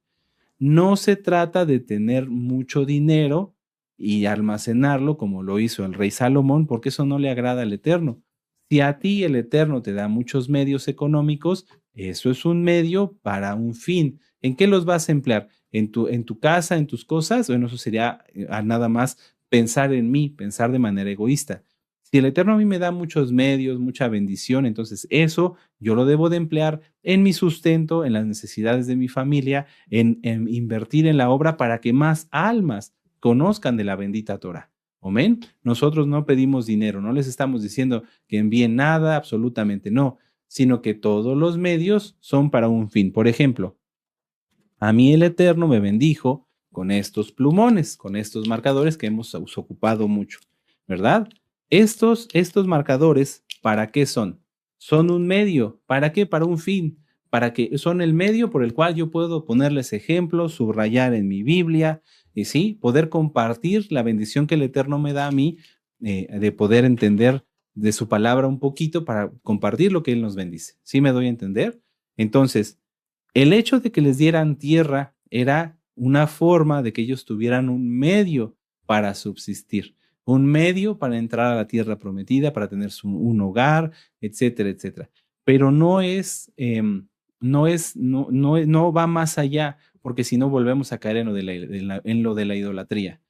A: No se trata de tener mucho dinero y almacenarlo como lo hizo el rey Salomón, porque eso no le agrada al Eterno. Si a ti el Eterno te da muchos medios económicos, eso es un medio para un fin. ¿En qué los vas a emplear? ¿En tu casa, en tus cosas? Bueno, eso sería nada más pensar en mí, pensar de manera egoísta. Si el Eterno a mí me da muchos medios, mucha bendición, entonces eso yo lo debo de emplear en mi sustento, en las necesidades de mi familia, en invertir en la obra para que más almas conozcan de la bendita Torah. Amén. Nosotros no pedimos dinero, no les estamos diciendo que envíen nada, absolutamente no, sino que todos los medios son para un fin. Por ejemplo, a mí el Eterno me bendijo con estos plumones, con estos marcadores que hemos ocupado mucho, ¿verdad? Estos marcadores, ¿para qué son? Son un medio. ¿Para qué? Para un fin. Para que son el medio por el cual yo puedo ponerles ejemplos, subrayar en mi Biblia, y sí, poder compartir la bendición que el Eterno me da a mí, de poder entender de su palabra un poquito para compartir lo que Él nos bendice. ¿Sí me doy a entender? Entonces, el hecho de que les dieran tierra era una forma de que ellos tuvieran un medio para subsistir, un medio para entrar a la tierra prometida, para tener un hogar, etcétera, etcétera. Pero no va más allá, porque si no volvemos a caer en lo de la idolatría.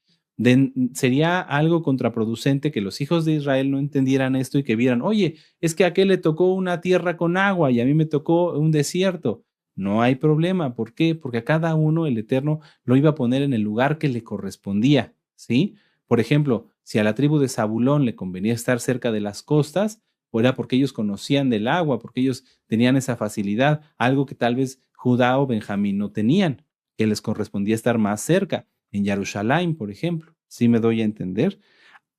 A: Sería algo contraproducente que los hijos de Israel no entendieran esto y que vieran, oye, es que a aquel le tocó una tierra con agua y a mí me tocó un desierto. No hay problema. ¿Por qué? Porque a cada uno el Eterno lo iba a poner en el lugar que le correspondía, ¿sí? Por ejemplo, si a la tribu de Zabulón le convenía estar cerca de las costas, o era porque ellos conocían del agua, porque ellos tenían esa facilidad, algo que tal vez Judá o Benjamín no tenían, que les correspondía estar más cerca, en Jerusalén, por ejemplo. ¿Sí me doy a entender?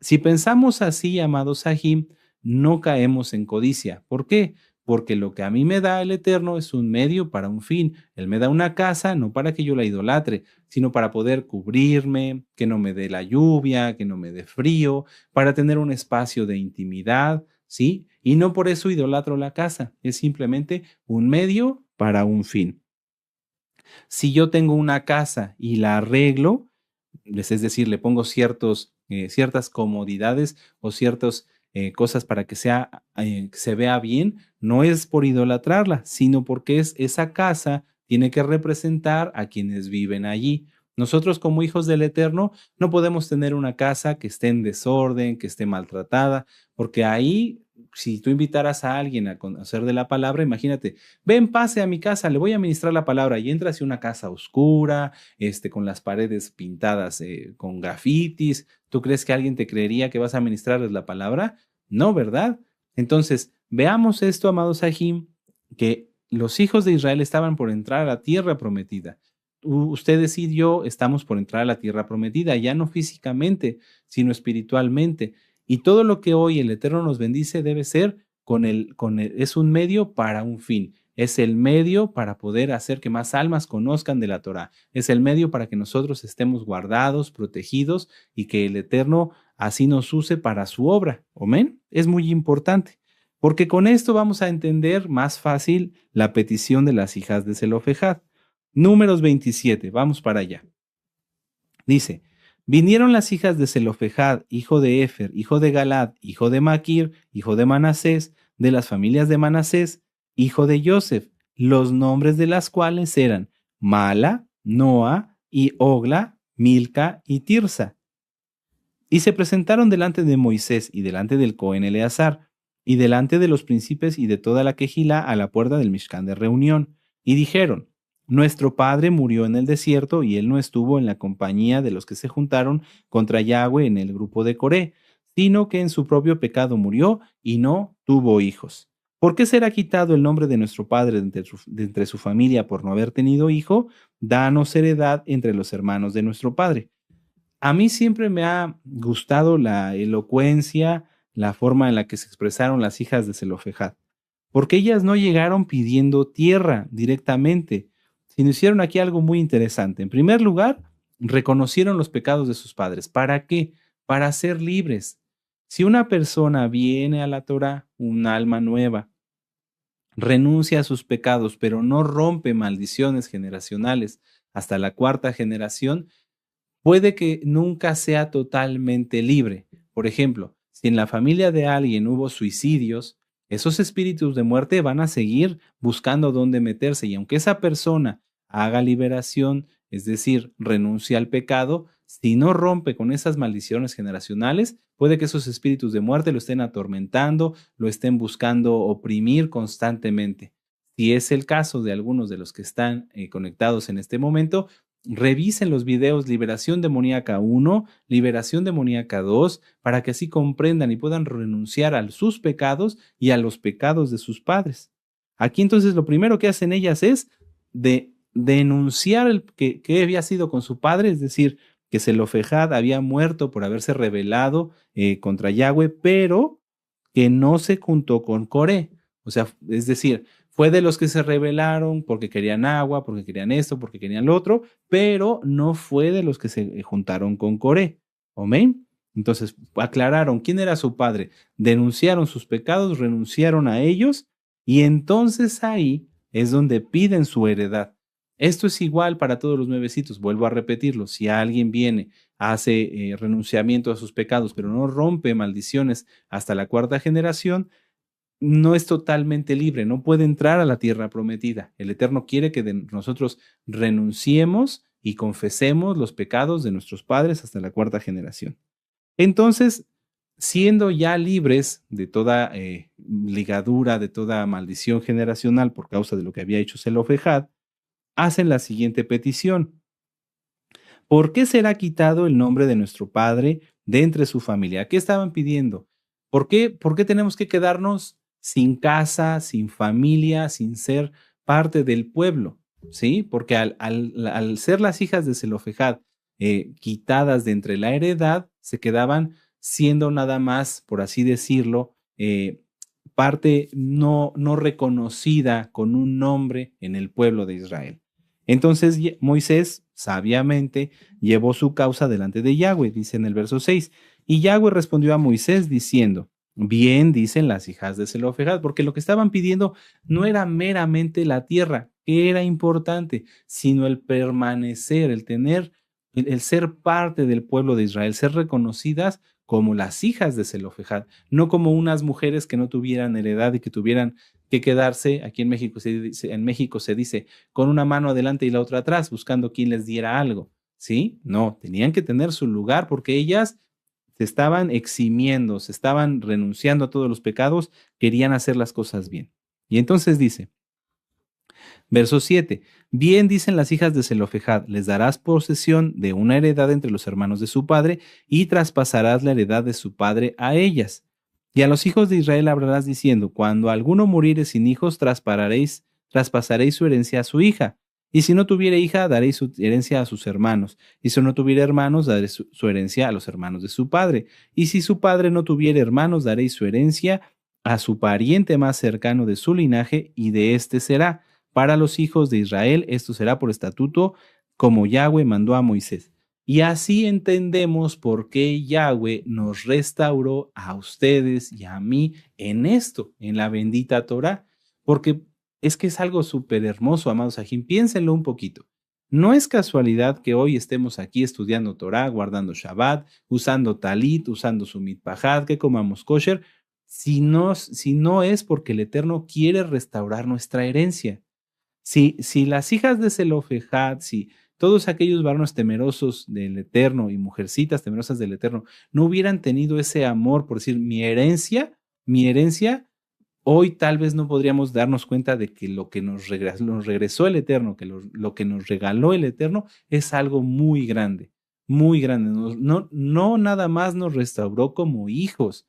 A: Si pensamos así, amados Sahim, no caemos en codicia. ¿Por qué? Porque lo que a mí me da el Eterno es un medio para un fin. Él me da una casa no para que yo la idolatre, sino para poder cubrirme, que no me dé la lluvia, que no me dé frío, para tener un espacio de intimidad, ¿sí? Y no por eso idolatro la casa, es simplemente un medio para un fin. Si yo tengo una casa y la arreglo, es decir, le pongo ciertas comodidades o ciertas cosas para que que se vea bien, no es por idolatrarla, sino porque esa casa tiene que representar a quienes viven allí. Nosotros como hijos del Eterno no podemos tener una casa que esté en desorden, que esté maltratada, porque ahí, si tú invitaras a alguien a conocer de la palabra, imagínate, ven, pase a mi casa, le voy a ministrar la palabra y entras a una casa oscura, con las paredes pintadas con grafitis. ¿Tú crees que alguien te creería que vas a ministrarles la palabra? No, ¿verdad? Entonces, veamos esto, amados Sahim, que los hijos de Israel estaban por entrar a la tierra prometida. Ustedes y yo estamos por entrar a la tierra prometida, ya no físicamente, sino espiritualmente. Y todo lo que hoy el Eterno nos bendice debe ser es un medio para un fin. Es el medio para poder hacer que más almas conozcan de la Torá. Es el medio para que nosotros estemos guardados, protegidos y que el Eterno así nos use para su obra. Amén. Es muy importante, porque con esto vamos a entender más fácil la petición de las hijas de Zelofejad. Números 27, vamos para allá. Dice, vinieron las hijas de Zelofejad, hijo de Efer, hijo de Galad, hijo de Maquir, hijo de Manasés, de las familias de Manasés, hijo de Joseph, los nombres de las cuales eran Mala, Noa y Ogla, Milca y Tirsa. Y se presentaron delante de Moisés y delante del Cohen Eleazar, y delante de los príncipes y de toda la quejilá a la puerta del Mishkan de reunión, y dijeron, nuestro padre murió en el desierto y él no estuvo en la compañía de los que se juntaron contra Yahweh en el grupo de Coré, sino que en su propio pecado murió y no tuvo hijos. ¿Por qué será quitado el nombre de nuestro padre de entre su familia por no haber tenido hijo? Danos heredad entre los hermanos de nuestro padre. A mí siempre me ha gustado la elocuencia, la forma en la que se expresaron las hijas de Zelofejad, porque ellas no llegaron pidiendo tierra directamente, sino hicieron aquí algo muy interesante. En primer lugar, reconocieron los pecados de sus padres. ¿Para qué? Para ser libres. Si una persona viene a la Torá, un alma nueva, renuncia a sus pecados, pero no rompe maldiciones generacionales hasta la cuarta generación, puede que nunca sea totalmente libre. Por ejemplo, si en la familia de alguien hubo suicidios, esos espíritus de muerte van a seguir buscando dónde meterse y aunque esa persona haga liberación, es decir, renuncia al pecado, si no rompe con esas maldiciones generacionales, puede que esos espíritus de muerte lo estén atormentando, lo estén buscando oprimir constantemente. Si es el caso de algunos de los que están conectados en este momento, revisen los videos Liberación Demoníaca 1, Liberación Demoníaca 2, para que así comprendan y puedan renunciar a sus pecados y a los pecados de sus padres. Aquí entonces lo primero que hacen ellas es denunciar que había sido con su padre, es decir, que Zelofejad había muerto por haberse rebelado contra Yahweh, pero que no se juntó con Coré. O sea, es decir, fue de los que se rebelaron porque querían agua, porque querían esto, porque querían lo otro, pero no fue de los que se juntaron con Coré. ¿Amén? Entonces, aclararon quién era su padre, denunciaron sus pecados, renunciaron a ellos, y entonces ahí es donde piden su heredad. Esto es igual para todos los nuevecitos, vuelvo a repetirlo, si alguien viene, hace renunciamiento a sus pecados, pero no rompe maldiciones hasta la cuarta generación, no es totalmente libre, no puede entrar a la tierra prometida. El Eterno quiere que nosotros renunciemos y confesemos los pecados de nuestros padres hasta la cuarta generación. Entonces, siendo ya libres de toda ligadura, de toda maldición generacional por causa de lo que había hecho Zelofejad, hacen la siguiente petición. ¿Por qué será quitado el nombre de nuestro padre de entre su familia? ¿Qué estaban pidiendo? ¿Por qué tenemos que quedarnos sin casa, sin familia, sin ser parte del pueblo? ¿Sí? Porque al ser las hijas de Zelofejad quitadas de entre la heredad, se quedaban siendo nada más, por así decirlo, parte no reconocida con un nombre en el pueblo de Israel. Entonces Moisés sabiamente llevó su causa delante de Yahweh, dice en el verso 6. Y Yahweh respondió a Moisés diciendo, bien dicen las hijas de Zelofehad, porque lo que estaban pidiendo no era meramente la tierra, que era importante, sino el permanecer, el tener, el ser parte del pueblo de Israel, ser reconocidas como las hijas de Zelofehad, no como unas mujeres que no tuvieran heredad y que tuvieran que quedarse, aquí en México se dice, con una mano adelante y la otra atrás, buscando quien les diera algo, ¿sí? No, tenían que tener su lugar porque ellas se estaban eximiendo, se estaban renunciando a todos los pecados, querían hacer las cosas bien. Y entonces dice, verso 7, bien dicen las hijas de Zelofehad, les darás posesión de una heredad entre los hermanos de su padre y traspasarás la heredad de su padre a ellas. Y a los hijos de Israel hablarás diciendo, cuando alguno muriere sin hijos, traspasaréis su herencia a su hija. Y si no tuviere hija, daréis su herencia a sus hermanos. Y si no tuviere hermanos, daréis su herencia a los hermanos de su padre. Y si su padre no tuviere hermanos, daréis su herencia a su pariente más cercano de su linaje, y de éste será. Para los hijos de Israel, esto será por estatuto, como Yahweh mandó a Moisés. Y así entendemos por qué Yahweh nos restauró a ustedes y a mí en esto, en la bendita Torah, porque es que es algo súper hermoso, amados Ajim. Piénsenlo un poquito. No es casualidad que hoy estemos aquí estudiando Torah, guardando Shabbat, usando talit, usando sumit pajad, que comamos kosher, si no es porque el Eterno quiere restaurar nuestra herencia. Si las hijas de Zelofehad, si todos aquellos varones temerosos del Eterno y mujercitas temerosas del Eterno no hubieran tenido ese amor por decir mi herencia, hoy tal vez no podríamos darnos cuenta de que lo que nos regresó el Eterno, que lo que nos regaló el Eterno es algo muy grande, muy grande. No nada más nos restauró como hijos,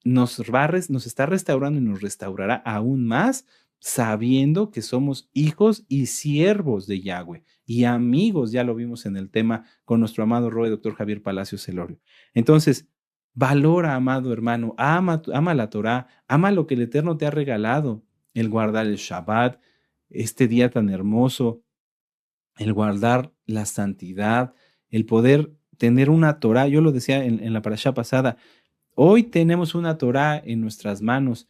A: nos está restaurando y nos restaurará aún más, sabiendo que somos hijos y siervos de Yahweh y amigos, ya lo vimos en el tema con nuestro amado Roe, doctor Javier Palacios Celorio. Entonces, valora, amado hermano, ama la Torah, ama lo que el Eterno te ha regalado, el guardar el Shabbat, este día tan hermoso, el guardar la santidad, el poder tener una Torah. Yo lo decía en la parashá pasada, hoy tenemos una Torah en nuestras manos.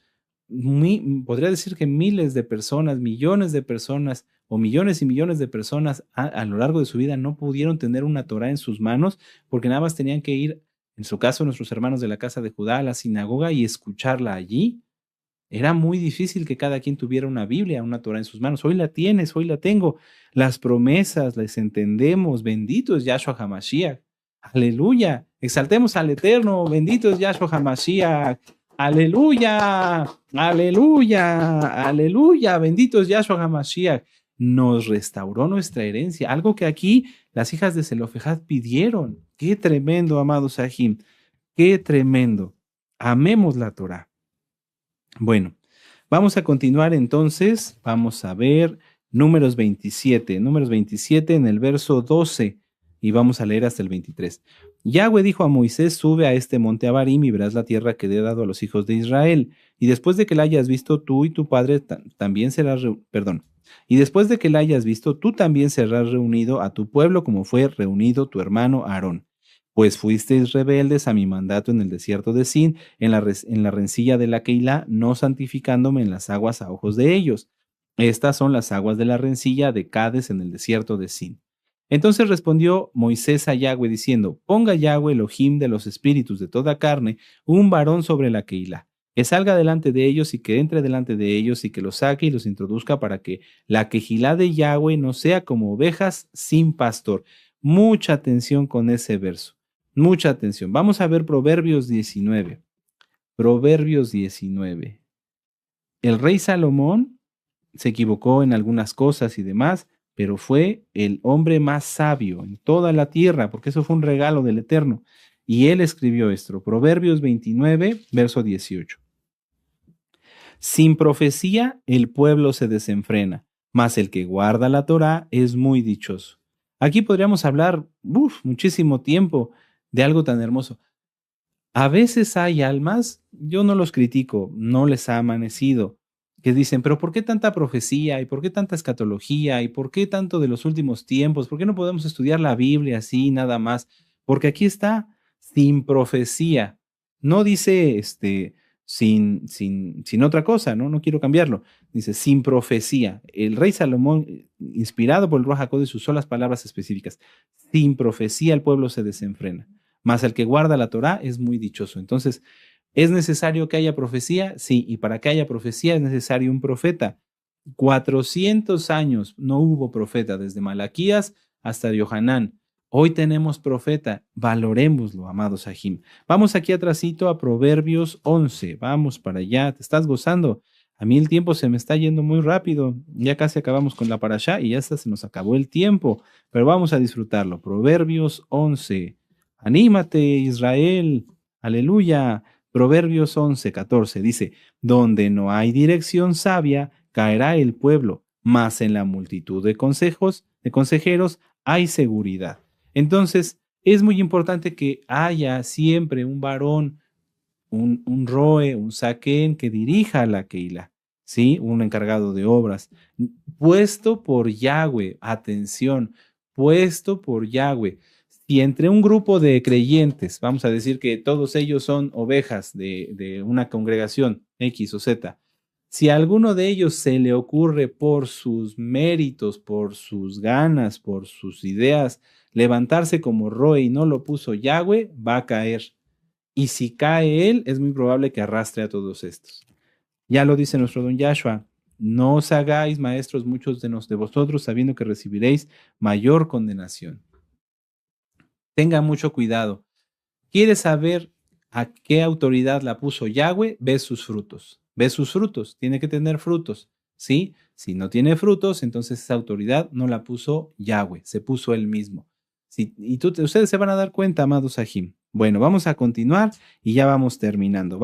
A: Podría decir que miles de personas, millones de personas o millones y millones de personas a lo largo de su vida no pudieron tener una Torah en sus manos porque nada más tenían que ir, en su caso, nuestros hermanos de la casa de Judá, a la sinagoga y escucharla allí. Era muy difícil que cada quien tuviera una Biblia, una Torah en sus manos. Hoy la tienes, hoy la tengo. Las promesas las entendemos. Bendito es Yahshua HaMashiach. Aleluya. Exaltemos al Eterno. Bendito es Yahshua HaMashiach. Aleluya. Aleluya. Aleluya. Bendito es Yahshua HaMashiach. Nos restauró nuestra herencia. Algo que aquí las hijas de Zelofehad pidieron. Qué tremendo, amados Sahim. Qué tremendo. Amemos la Torah. Bueno, vamos a continuar entonces. Vamos a ver Números 27 en el verso 12 y vamos a leer hasta el 23. Yahweh dijo a Moisés, sube a este monte Abarim y verás la tierra que he dado a los hijos de Israel. Y después de que la hayas visto, tú y tu padre también serás, y después de que la hayas visto, tú también serás reunido a tu pueblo como fue reunido tu hermano Aarón. Pues fuisteis rebeldes a mi mandato en el desierto de Sin, en la rencilla de la Keilah, no santificándome en las aguas a ojos de ellos. Estas son las aguas de la rencilla de Cades en el desierto de Sin. Entonces respondió Moisés a Yahweh diciendo, ponga Yahweh Elohim de los espíritus de toda carne, un varón sobre la Keilah, que salga delante de ellos y que entre delante de ellos y que los saque y los introduzca para que la Keilah de Yahweh no sea como ovejas sin pastor. Mucha atención con ese verso. Mucha atención. Vamos a ver Proverbios 19. Proverbios 19. El rey Salomón se equivocó en algunas cosas y demás, pero fue el hombre más sabio en toda la tierra, porque eso fue un regalo del Eterno. Y él escribió esto, Proverbios 29, verso 18. Sin profecía el pueblo se desenfrena, mas el que guarda la Torá es muy dichoso. Aquí podríamos hablar muchísimo tiempo de algo tan hermoso. A veces hay almas, yo no los critico, no les ha amanecido, que dicen, pero ¿por qué tanta profecía? ¿Y por qué tanta escatología? ¿Y por qué tanto de los últimos tiempos? ¿Por qué no podemos estudiar la Biblia así nada más? Porque aquí está sin profecía. No dice sin otra cosa, ¿no? No quiero cambiarlo. Dice sin profecía. El rey Salomón, inspirado por el Ruach HaKodesh, usó las palabras específicas. Sin profecía el pueblo se desenfrena, mas el que guarda la Torá es muy dichoso. Entonces, ¿es necesario que haya profecía? Sí, y para que haya profecía es necesario un profeta. 400 años no hubo profeta, desde Malaquías hasta Yohanan. Hoy tenemos profeta, valorémoslo, amados Sahim. Vamos aquí atrásito a Proverbios 11, vamos para allá, te estás gozando. A mí el tiempo se me está yendo muy rápido, ya casi acabamos con la parashá y ya hasta se nos acabó el tiempo, pero vamos a disfrutarlo. Proverbios 11. Anímate, Israel. Aleluya. Proverbios 11:14 dice, donde no hay dirección sabia, caerá el pueblo, mas en la multitud de consejeros, hay seguridad. Entonces, es muy importante que haya siempre un varón, un roe, un saquén que dirija a la Keilah, ¿sí? Un encargado de obras, puesto por Yahweh, atención, puesto por Yahweh. Si entre un grupo de creyentes, vamos a decir que todos ellos son ovejas de una congregación X o Z, si a alguno de ellos se le ocurre por sus méritos, por sus ganas, por sus ideas, levantarse como roe y no lo puso Yahweh, va a caer. Y si cae él, es muy probable que arrastre a todos estos. Ya lo dice nuestro don Yahshua, no os hagáis maestros muchos de vosotros, sabiendo que recibiréis mayor condenación. Tenga mucho cuidado. ¿Quieres saber a qué autoridad la puso Yahweh? Ve sus frutos. Ve sus frutos. Tiene que tener frutos. ¿Sí? Si no tiene frutos, entonces esa autoridad no la puso Yahweh, se puso él mismo. Sí, y ustedes se van a dar cuenta, amados Sahim. Bueno, vamos a continuar y ya vamos terminando.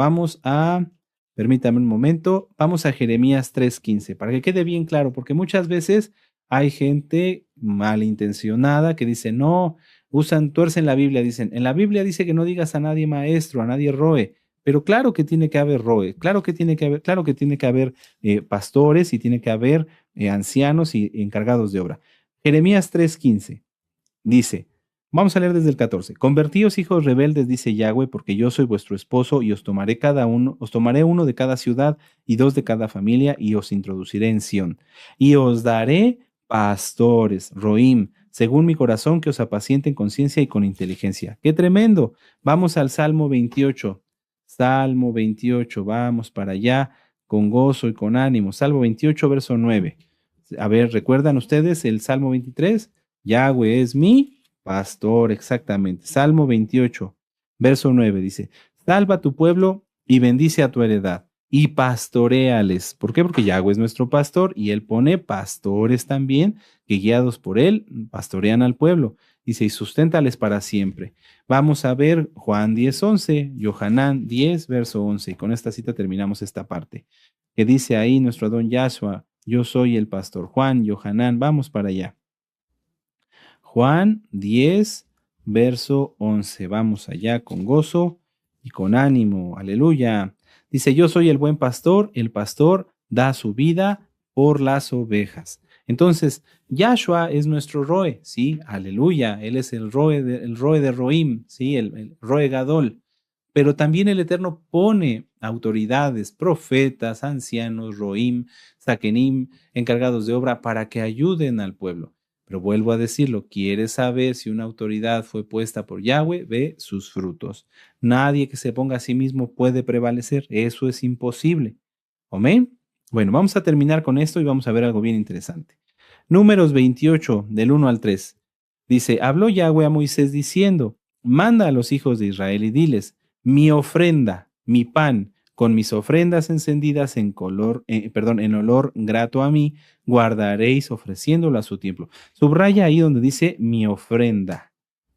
A: Permítame un momento, vamos a Jeremías 3:15, para que quede bien claro, porque muchas veces hay gente malintencionada que dice, no, tuercen la Biblia, dicen, en la Biblia dice que no digas a nadie maestro, a nadie roe, pero claro que tiene que haber roe, claro que tiene que haber pastores y tiene que haber ancianos y encargados de obra. Jeremías 3:15 dice, vamos a leer desde el 14, convertíos hijos rebeldes, dice Yahweh, porque yo soy vuestro esposo y os tomaré uno de cada ciudad y dos de cada familia y os introduciré en Sión y os daré pastores, Roim, según mi corazón, que os apacienten con ciencia y con inteligencia. ¡Qué tremendo! Vamos al Salmo 28. Salmo 28, vamos para allá con gozo y con ánimo. Salmo 28, verso 9. A ver, ¿recuerdan ustedes el Salmo 23? Yahweh es mi pastor, exactamente. Salmo 28, verso 9 dice, salva a tu pueblo y bendice a tu heredad y pastoréales. ¿Por qué? Porque Yahweh es nuestro pastor y él pone pastores también que guiados por él pastorean al pueblo. Dice, y susténtales para siempre. Vamos a ver Juan 10:11, Yohanan 10, verso 11. Y con esta cita terminamos esta parte. Que dice ahí nuestro don Yahshua, yo soy el pastor Juan, Yohanan, vamos para allá. Juan 10, verso 11. Vamos allá con gozo y con ánimo. Aleluya. Dice, yo soy el pastor da su vida por las ovejas. Entonces, Yahshua es nuestro Roe, ¿sí? Aleluya. Él es el Roe de Roim, ¿sí? El Roe Gadol. Pero también el Eterno pone autoridades, profetas, ancianos, Roim, Sakenim, encargados de obra para que ayuden al pueblo. Pero vuelvo a decirlo, ¿quieres saber si una autoridad fue puesta por Yahweh? Ve sus frutos. Nadie que se ponga a sí mismo puede prevalecer. Eso es imposible. ¿Amén? Bueno, vamos a terminar con esto y vamos a ver algo bien interesante. Números 28, del 1 al 3. Dice, habló Yahweh a Moisés diciendo, manda a los hijos de Israel y diles, mi ofrenda, mi pan, con mis ofrendas encendidas en olor grato a mí, guardaréis ofreciéndolo a su templo. Subraya ahí donde dice mi ofrenda,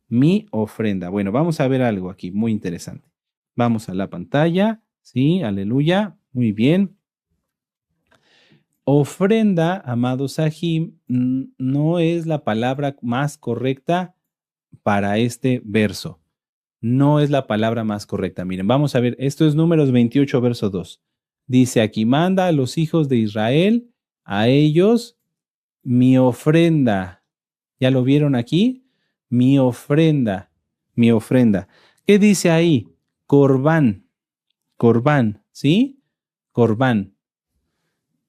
A: mi ofrenda. Bueno, vamos a ver algo aquí muy interesante. Vamos a la pantalla, sí, aleluya, muy bien. Ofrenda, amado Sahim, no es la palabra más correcta para este verso. no es la palabra más correcta. Miren, vamos a ver, esto es Números 28, verso 2. Dice aquí, manda a los hijos de Israel, a ellos mi ofrenda. ¿Ya lo vieron aquí? Mi ofrenda, mi ofrenda. ¿Qué dice ahí? Corbán, corbán, ¿sí? Corbán.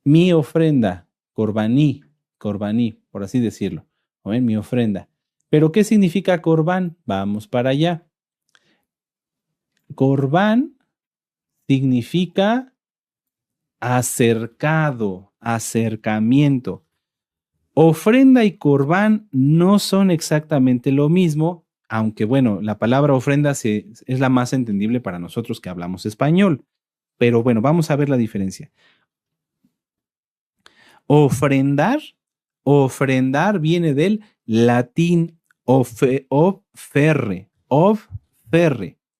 A: Mi ofrenda, corbaní, corbaní, por así decirlo. ¿Ven? Mi ofrenda. ¿Pero qué significa corbán? Vamos para allá. Corbán significa acercado, acercamiento. Ofrenda y corbán no son exactamente lo mismo, aunque bueno, la palabra ofrenda es la más entendible para nosotros que hablamos español. Pero bueno, vamos a ver la diferencia. Ofrendar, ofrendar viene del latín offerre,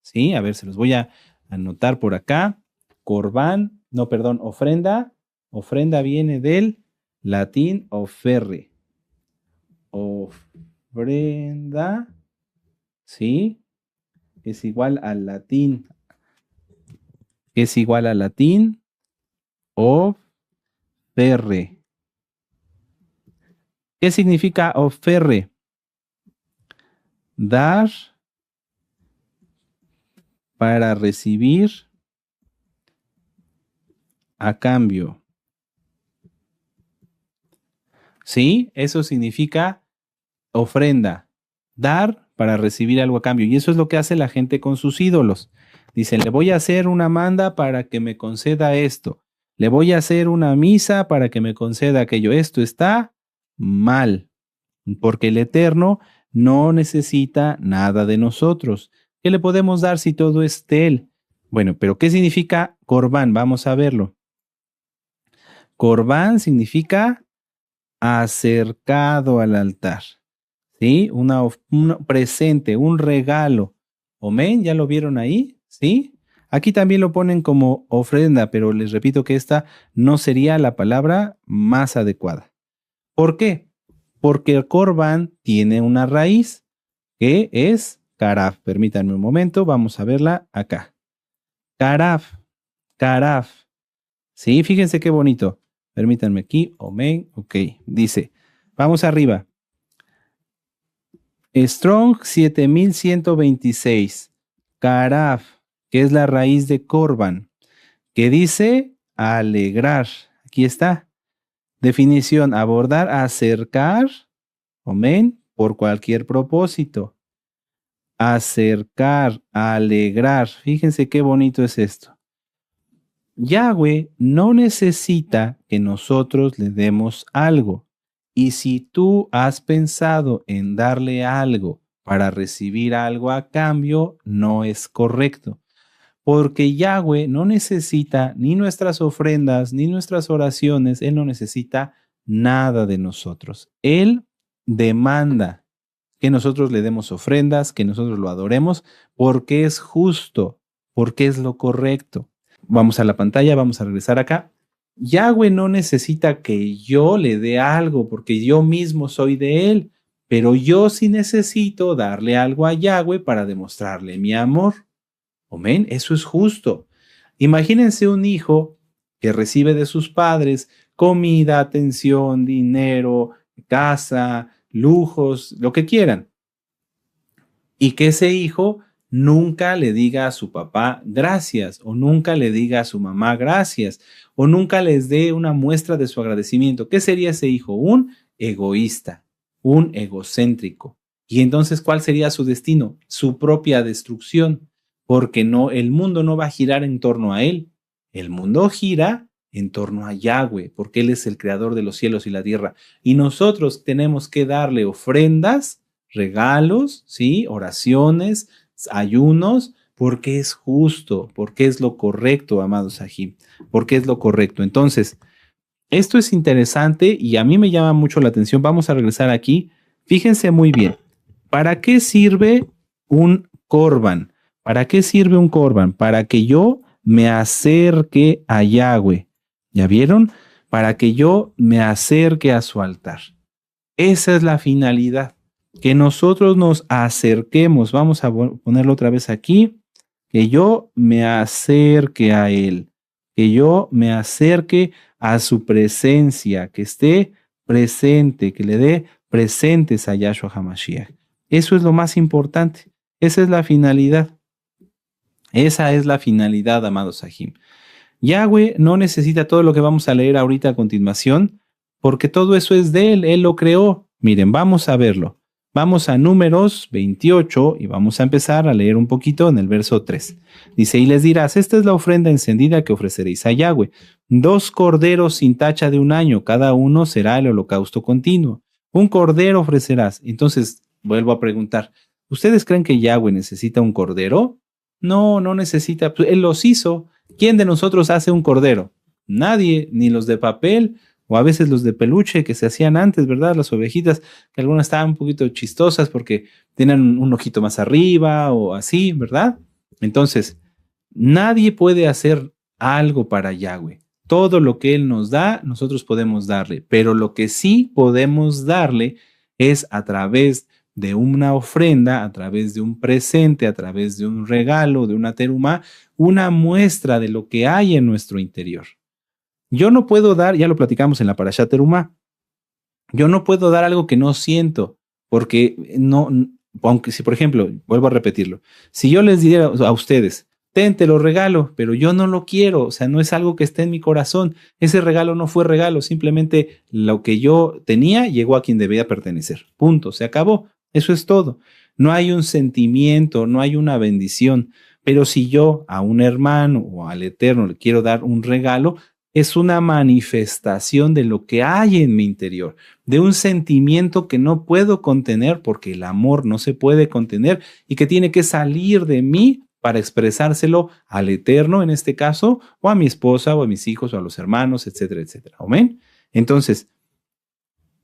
A: ¿sí? A ver, se los voy a anotar por acá. Corbán, no, perdón, ofrenda. Ofrenda viene del latín offerre. Ofrenda, ¿sí? Es igual al latín. Es igual al latín offerre. ¿Qué significa offerre? Dar para recibir a cambio. ¿Sí? Eso significa ofrenda. Dar para recibir algo a cambio. Y eso es lo que hace la gente con sus ídolos. Dicen, le voy a hacer una manda para que me conceda esto. Le voy a hacer una misa para que me conceda aquello. Esto está mal, porque el Eterno no necesita nada de nosotros. ¿Qué le podemos dar si todo es de Él? Bueno, pero ¿qué significa corbán? Vamos a verlo. Corbán significa acercado al altar, ¿sí? Un presente, un regalo. Amén, ¿ya lo vieron ahí? ¿Sí? Aquí también lo ponen como ofrenda, pero les repito que esta no sería la palabra más adecuada. ¿Por qué? Porque el corbán tiene una raíz que es caraf. Permítanme un momento, vamos a verla acá. Caraf, caraf. Sí, fíjense qué bonito. Permítanme aquí, amén, ok. Dice, vamos arriba. Strong 7126. Caraf, que es la raíz de corban, que dice alegrar. Aquí está. Definición, abordar, acercar, amén, por cualquier propósito. Acercar, alegrar. Fíjense qué bonito es esto. Yahweh no necesita que nosotros le demos algo. Y si tú has pensado en darle algo para recibir algo a cambio, no es correcto. Porque Yahweh no necesita ni nuestras ofrendas, ni nuestras oraciones. Él no necesita nada de nosotros. Él demanda que nosotros le demos ofrendas, que nosotros lo adoremos, porque es justo, porque es lo correcto. Vamos a la pantalla, vamos a regresar acá. Yahweh no necesita que yo le dé algo porque yo mismo soy de él, pero yo sí necesito darle algo a Yahweh para demostrarle mi amor. Amén, eso es justo. Imagínense un hijo que recibe de sus padres comida, atención, dinero, casa, lujos, lo que quieran. Y que ese hijo nunca le diga a su papá gracias, o nunca le diga a su mamá gracias, o nunca les dé una muestra de su agradecimiento. ¿Qué sería ese hijo? Un egoísta, un egocéntrico. Y entonces, ¿cuál sería su destino? Su propia destrucción, porque no, el mundo no va a girar en torno a él. El mundo gira en torno a Yahweh, porque Él es el creador de los cielos y la tierra. Y nosotros tenemos que darle ofrendas, regalos, ¿sí? Oraciones, ayunos, porque es justo, porque es lo correcto, amados Sahim, porque es lo correcto. Entonces, esto es interesante y a mí me llama mucho la atención. Vamos a regresar aquí. Fíjense muy bien. ¿Para qué sirve un corban? ¿Para qué sirve un corban? Para que yo me acerque a Yahweh. ¿Ya vieron? Para que yo me acerque a su altar. Esa es la finalidad. que nosotros nos acerquemos. Vamos a ponerlo otra vez aquí. Que yo me acerque a Él, que yo me acerque a su presencia, que esté presente, que le dé presentes a Yahshua HaMashiach. Eso es lo más importante. Esa es la finalidad. Esa es la finalidad, amados Sahim. Yahweh no necesita todo lo que vamos a leer ahorita a continuación, porque todo eso es de Él lo creó. Miren, vamos a verlo. Vamos a Números 28 y vamos a empezar a leer un poquito en el verso 3. Dice, y les dirás, esta es la ofrenda encendida que ofreceréis a Yahweh. 2 corderos sin tacha de un año, cada uno será el holocausto continuo. Un cordero ofrecerás. Entonces, vuelvo a preguntar, ¿ustedes creen que Yahweh necesita un cordero? No, no necesita. Él los hizo. ¿Quién de nosotros hace un cordero? Nadie, ni los de papel o a veces los de peluche que se hacían antes, ¿verdad? Las ovejitas, que algunas estaban un poquito chistosas porque tenían un ojito más arriba o así, ¿verdad? Entonces, nadie puede hacer algo para Yahweh. Todo lo que Él nos da, nosotros podemos darle, pero lo que sí podemos darle es a través de una ofrenda, a través de un presente, a través de un regalo, de una terumá, una muestra de lo que hay en nuestro interior. Yo no puedo dar, ya lo platicamos en la Parashat Terumá, yo no puedo dar algo que no siento, porque no, aunque si por ejemplo, vuelvo a repetirlo, si yo les diera a ustedes, te lo regalo, pero yo no lo quiero, o sea, no es algo que esté en mi corazón, ese regalo no fue regalo, simplemente lo que yo tenía llegó a quien debía pertenecer, punto, se acabó, eso es todo. No hay un sentimiento, no hay una bendición, pero si yo a un hermano o al Eterno le quiero dar un regalo, es una manifestación de lo que hay en mi interior, de un sentimiento que no puedo contener porque el amor no se puede contener y que tiene que salir de mí para expresárselo al Eterno en este caso, o a mi esposa, o a mis hijos, o a los hermanos, etcétera, etcétera. ¿Amén? Entonces,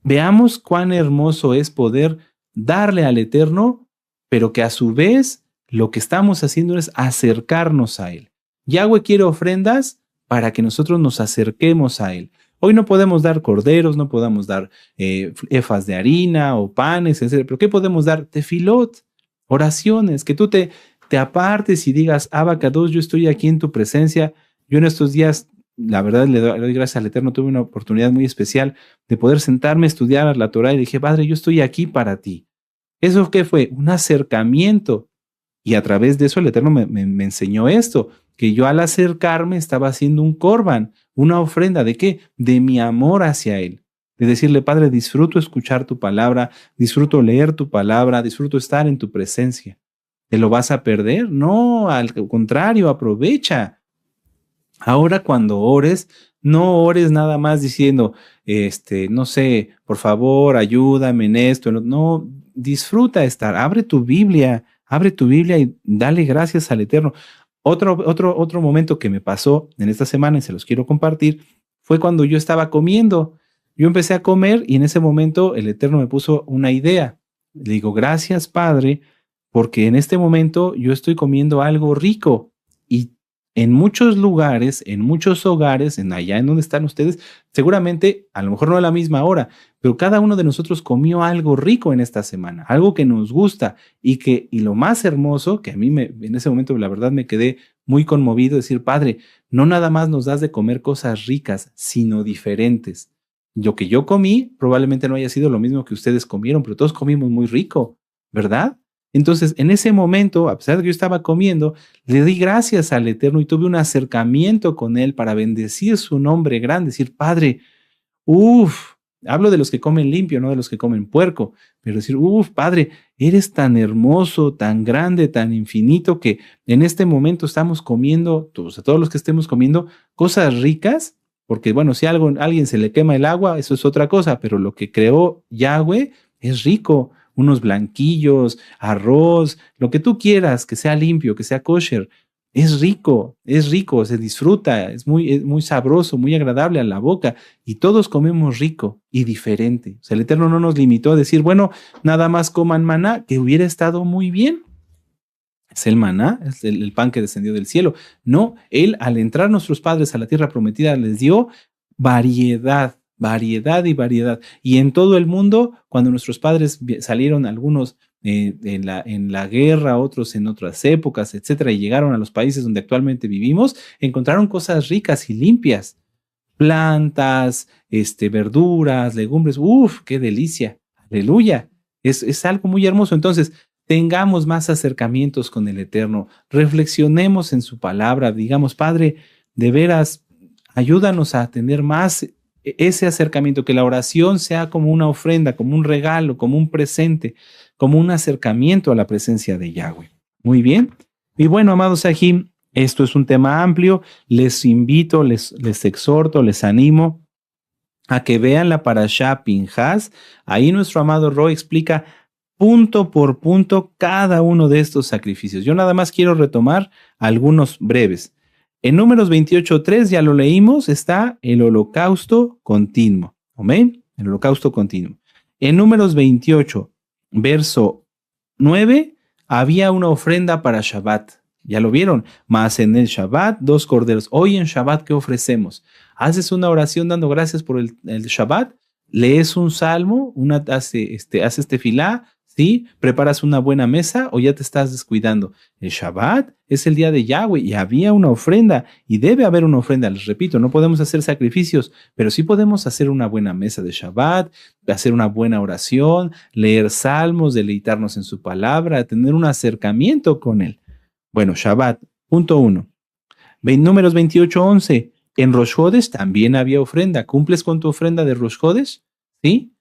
A: veamos cuán hermoso es poder darle al Eterno, pero que a su vez lo que estamos haciendo es acercarnos a Él. Yahweh quiere ofrendas para que nosotros nos acerquemos a Él. Hoy no podemos dar corderos, no podemos dar efas de harina o panes, etc. Pero ¿qué podemos dar? Tefilot, oraciones, que tú te apartes y digas, Abacados, yo estoy aquí en tu presencia. Yo en estos días, la verdad, le doy gracias al Eterno, tuve una oportunidad muy especial de poder sentarme a estudiar la Torah y dije, Padre, yo estoy aquí para ti. ¿Eso qué fue? Un acercamiento. Y a través de eso el Eterno me enseñó esto, que yo al acercarme estaba haciendo un korban, una ofrenda. ¿De qué? De mi amor hacia Él. De decirle, Padre, disfruto escuchar tu palabra, disfruto leer tu palabra, disfruto estar en tu presencia. ¿Te lo vas a perder? No, al contrario, aprovecha. Ahora cuando ores, no ores nada más diciendo, no sé, por favor, ayúdame en esto. No, disfruta estar, abre tu Biblia y dale gracias al Eterno. Otro momento que me pasó en esta semana y se los quiero compartir fue cuando yo estaba comiendo. Yo empecé a comer y en ese momento el Eterno me puso una idea. Le digo, gracias, Padre, porque en este momento yo estoy comiendo algo rico y en muchos lugares, en muchos hogares, allá en donde están ustedes, seguramente, a lo mejor no a la misma hora, pero cada uno de nosotros comió algo rico en esta semana, algo que nos gusta y lo más hermoso, que a mí en ese momento la verdad me quedé muy conmovido, decir, Padre, no nada más nos das de comer cosas ricas, sino diferentes. Lo que yo comí probablemente no haya sido lo mismo que ustedes comieron, pero todos comimos muy rico, ¿verdad? Entonces, en ese momento, a pesar de que yo estaba comiendo, le di gracias al Eterno y tuve un acercamiento con Él para bendecir su nombre grande, decir, Padre, hablo de los que comen limpio, no de los que comen puerco, pero decir, Padre, eres tan hermoso, tan grande, tan infinito, que en este momento estamos comiendo, todos los que estemos comiendo cosas ricas, porque bueno, si a alguien se le quema el agua, eso es otra cosa, pero lo que creó Yahweh es rico. Unos blanquillos, arroz, lo que tú quieras, que sea limpio, que sea kosher. Es rico, se disfruta, es muy sabroso, muy agradable a la boca y todos comemos rico y diferente. O sea, el Eterno no nos limitó a decir, bueno, nada más coman maná, que hubiera estado muy bien. Es el maná, es el pan que descendió del cielo. No, Él al entrar nuestros padres a la tierra prometida les dio variedad variedad y variedad. Y en todo el mundo, cuando nuestros padres salieron algunos en la guerra, otros en otras épocas, etcétera, y llegaron a los países donde actualmente vivimos, encontraron cosas ricas y limpias, plantas, verduras, legumbres. ¡Uf, qué delicia! Aleluya. Es algo muy hermoso. Entonces, tengamos más acercamientos con el Eterno, reflexionemos en su palabra, digamos, Padre, de veras, ayúdanos a tener más ese acercamiento, que la oración sea como una ofrenda, como un regalo, como un presente, como un acercamiento a la presencia de Yahweh. Muy bien. Y bueno, amados Sahim, esto es un tema amplio. Les invito, les exhorto, les animo a que vean la Parashá Pinhas. Ahí nuestro amado Roy explica punto por punto cada uno de estos sacrificios. Yo nada más quiero retomar algunos breves. En Números 28:3, ya lo leímos, está el holocausto continuo. Amén. El holocausto continuo. En Números 28, verso 9, había una ofrenda para Shabbat. Ya lo vieron. Mas en el Shabbat, 2 corderos. Hoy en Shabbat, ¿qué ofrecemos? Haces una oración dando gracias por el Shabbat, lees un salmo, haces tefilá, ¿sí? Preparas una buena mesa o ya te estás descuidando. El Shabbat es el día de Yahweh y había una ofrenda y debe haber una ofrenda. Les repito, no podemos hacer sacrificios, pero sí podemos hacer una buena mesa de Shabbat, hacer una buena oración, leer salmos, deleitarnos en su palabra, tener un acercamiento con él. Bueno, Shabbat, punto 1. Números 28:11. En Rosh Hodesh también había ofrenda. ¿Cumples con tu ofrenda de Rosh Hodesh? ¿Sí?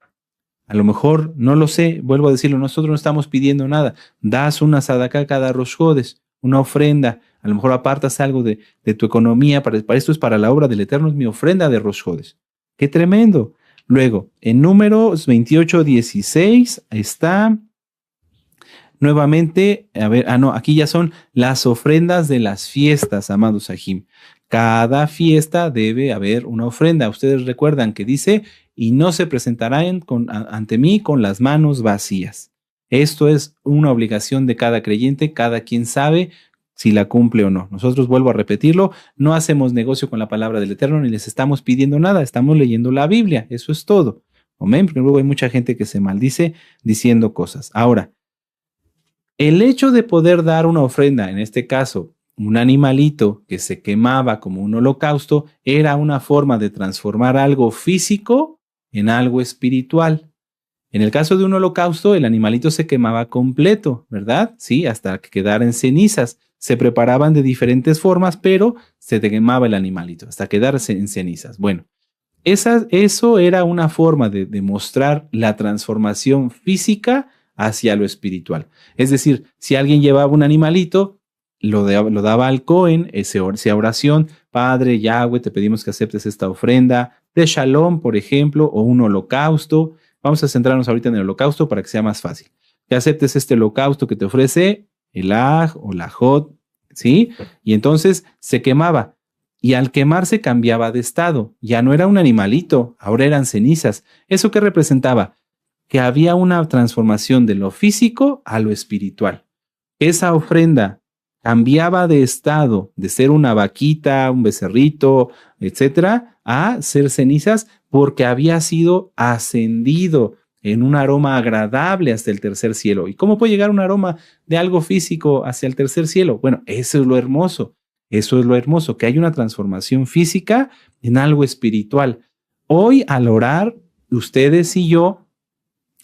A: A lo mejor, no lo sé, vuelvo a decirlo, nosotros no estamos pidiendo nada. Das una sadaká cada Rosh Hodesh, una ofrenda. A lo mejor apartas algo de tu economía. Para esto es para la obra del Eterno, es mi ofrenda de Rosh Hodesh. ¡Qué tremendo! Luego, en Números 28:16 está nuevamente, aquí ya son las ofrendas de las fiestas, amados Sahim. Cada fiesta debe haber una ofrenda. Ustedes recuerdan que dice, y no se presentarán ante mí con las manos vacías. Esto es una obligación de cada creyente, cada quien sabe si la cumple o no. Nosotros, vuelvo a repetirlo, no hacemos negocio con la palabra del Eterno ni les estamos pidiendo nada, estamos leyendo la Biblia, eso es todo. Amén, porque luego hay mucha gente que se maldice diciendo cosas. Ahora, el hecho de poder dar una ofrenda, en este caso, un animalito que se quemaba como un holocausto, era una forma de transformar algo físico en algo espiritual. En el caso de un holocausto, el animalito se quemaba completo, ¿verdad? Sí, hasta que quedara en cenizas. Se preparaban de diferentes formas, pero se quemaba el animalito hasta quedarse en cenizas. Bueno, eso era una forma de mostrar la transformación física hacia lo espiritual. Es decir, si alguien llevaba un animalito, lo daba al Cohen, esa oración, Padre Yahweh, te pedimos que aceptes esta ofrenda de Shalom, por ejemplo, o un holocausto. Vamos a centrarnos ahorita en el holocausto para que sea más fácil. Que aceptes este holocausto que te ofrece el Aj o la Jod, ¿sí? Y entonces se quemaba. Y al quemarse cambiaba de estado. Ya no era un animalito, ahora eran cenizas. ¿Eso qué representaba? Que había una transformación de lo físico a lo espiritual. Esa ofrenda cambiaba de estado, de ser una vaquita, un becerrito, etcétera, a ser cenizas porque había sido ascendido en un aroma agradable hasta el tercer cielo. ¿Y cómo puede llegar un aroma de algo físico hacia el tercer cielo? Bueno, eso es lo hermoso. Eso es lo hermoso, que hay una transformación física en algo espiritual. Hoy, al orar, ustedes y yo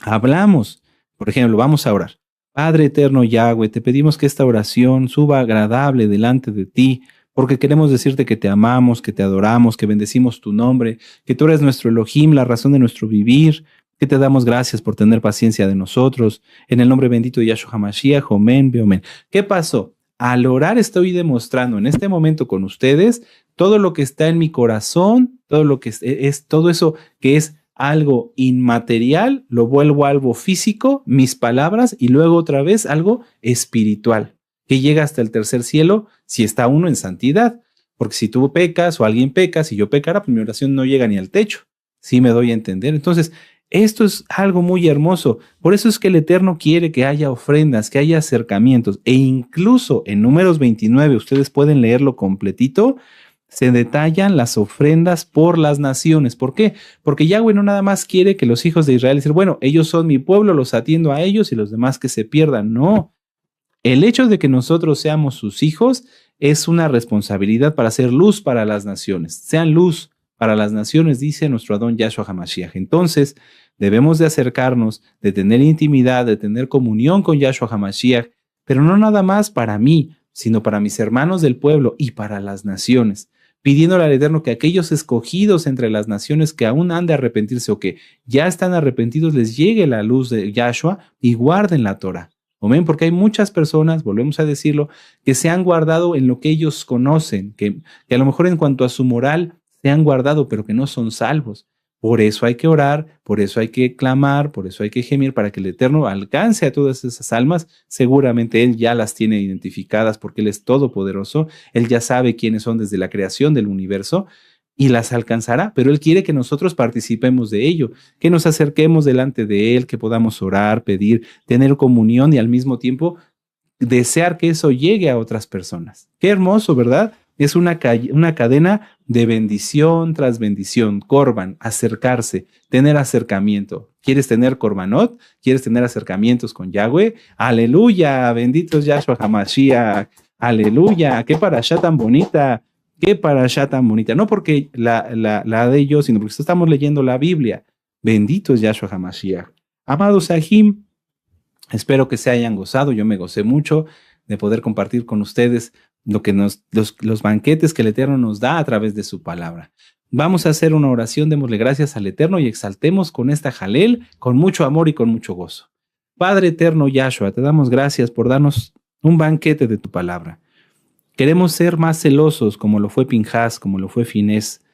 A: hablamos. Por ejemplo, vamos a orar. Padre eterno Yahweh, te pedimos que esta oración suba agradable delante de ti, porque queremos decirte que te amamos, que te adoramos, que bendecimos tu nombre, que tú eres nuestro Elohim, la razón de nuestro vivir, que te damos gracias por tener paciencia de nosotros. En el nombre bendito de Yahshua HaMashiach, Omen, Beomen. ¿Qué pasó? Al orar estoy demostrando en este momento con ustedes todo lo que está en mi corazón, todo lo que es todo eso que es algo inmaterial, lo vuelvo algo físico, mis palabras, y luego otra vez algo espiritual, que llega hasta el tercer cielo si está uno en santidad. Porque si tú pecas o alguien peca, si yo pecara, pues mi oración no llega ni al techo. ¿Sí me doy a entender? Entonces, esto es algo muy hermoso. Por eso es que el Eterno quiere que haya ofrendas, que haya acercamientos. E incluso en Números 29, ustedes pueden leerlo completito, se detallan las ofrendas por las naciones. ¿Por qué? Porque Yahweh no nada más quiere que los hijos de Israel dicen, bueno, ellos son mi pueblo, los atiendo a ellos y los demás que se pierdan. No. El hecho de que nosotros seamos sus hijos es una responsabilidad para hacer luz para las naciones. Sean luz para las naciones, dice nuestro Adón Yahshua HaMashiach. Entonces, debemos de acercarnos, de tener intimidad, de tener comunión con Yahshua HaMashiach, pero no nada más para mí, sino para mis hermanos del pueblo y para las naciones, pidiéndole al Eterno que aquellos escogidos entre las naciones que aún han de arrepentirse o que ya están arrepentidos, les llegue la luz de Yahshua y guarden la Torah. Amén, porque hay muchas personas, volvemos a decirlo, que se han guardado en lo que ellos conocen, que a lo mejor en cuanto a su moral se han guardado, pero que no son salvos. Por eso hay que orar, por eso hay que clamar, por eso hay que gemir para que el Eterno alcance a todas esas almas. Seguramente Él ya las tiene identificadas porque Él es todopoderoso. Él ya sabe quiénes son desde la creación del universo y las alcanzará, pero Él quiere que nosotros participemos de ello, que nos acerquemos delante de Él, que podamos orar, pedir, tener comunión y al mismo tiempo desear que eso llegue a otras personas. Qué hermoso, ¿verdad? Es una cadena de bendición tras bendición. Corban, acercarse, tener acercamiento. ¿Quieres tener korbanot? ¿Quieres tener acercamientos con Yahweh? ¡Aleluya! Bendito es Yahshua HaMashiach. ¡Aleluya! ¡Qué parashá tan bonita! ¡Qué parashá tan bonita! No porque la de ellos, sino porque estamos leyendo la Biblia. Bendito es Yahshua HaMashiach. Amados Sahim, espero que se hayan gozado. Yo me gocé mucho de poder compartir con ustedes lo que los banquetes que el Eterno nos da a través de su palabra. Vamos a hacer una oración, démosle gracias al Eterno y exaltemos con esta jalel, con mucho amor y con mucho gozo. Padre eterno Yahshua, te damos gracias por darnos un banquete de tu palabra. Queremos ser más celosos como lo fue Pinjas, como lo fue Finés.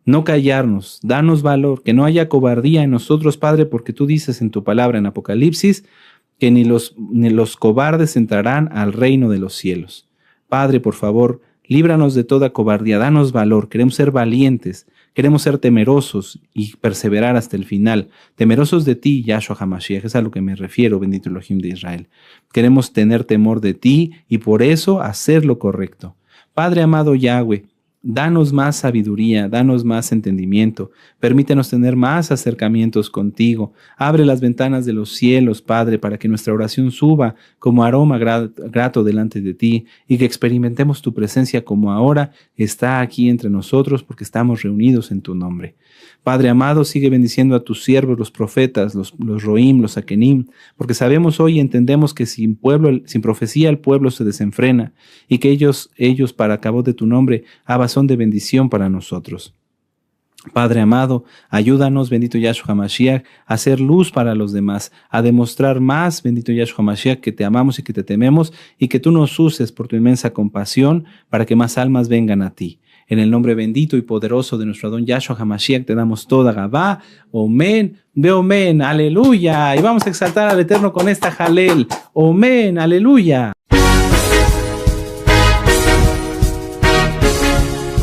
A: No callarnos, danos valor, que no haya cobardía en nosotros, Padre, porque tú dices en tu palabra en Apocalipsis que ni los cobardes entrarán al reino de los cielos. Padre, por favor, líbranos de toda cobardía, danos valor, queremos ser valientes, queremos ser temerosos y perseverar hasta el final, temerosos de ti, Yahshua HaMashiach, es a lo que me refiero, bendito Elohim de Israel. Queremos tener temor de ti y por eso hacer lo correcto. Padre amado Yahweh, danos más sabiduría, danos más entendimiento, permítenos tener más acercamientos contigo. Abre las ventanas de los cielos, Padre, para que nuestra oración suba como aroma grato delante de ti y que experimentemos tu presencia como ahora está aquí entre nosotros porque estamos reunidos en tu nombre. Padre amado, sigue bendiciendo a tus siervos, los profetas, los roim, los akenim, porque sabemos hoy y entendemos que sin profecía el pueblo se desenfrena y que ellos para cabo de tu nombre, son de bendición para nosotros. Padre amado, ayúdanos, bendito Yahshua HaMashiach, a hacer luz para los demás, a demostrar más, bendito Yahshua HaMashiach, que te amamos y que te tememos y que tú nos uses por tu inmensa compasión para que más almas vengan a ti. En el nombre bendito y poderoso de nuestro Adón Yahshua HaMashiach te damos toda Gabá, Omen, Beomen, aleluya. Y vamos a exaltar al Eterno con esta jalel, Omen, aleluya.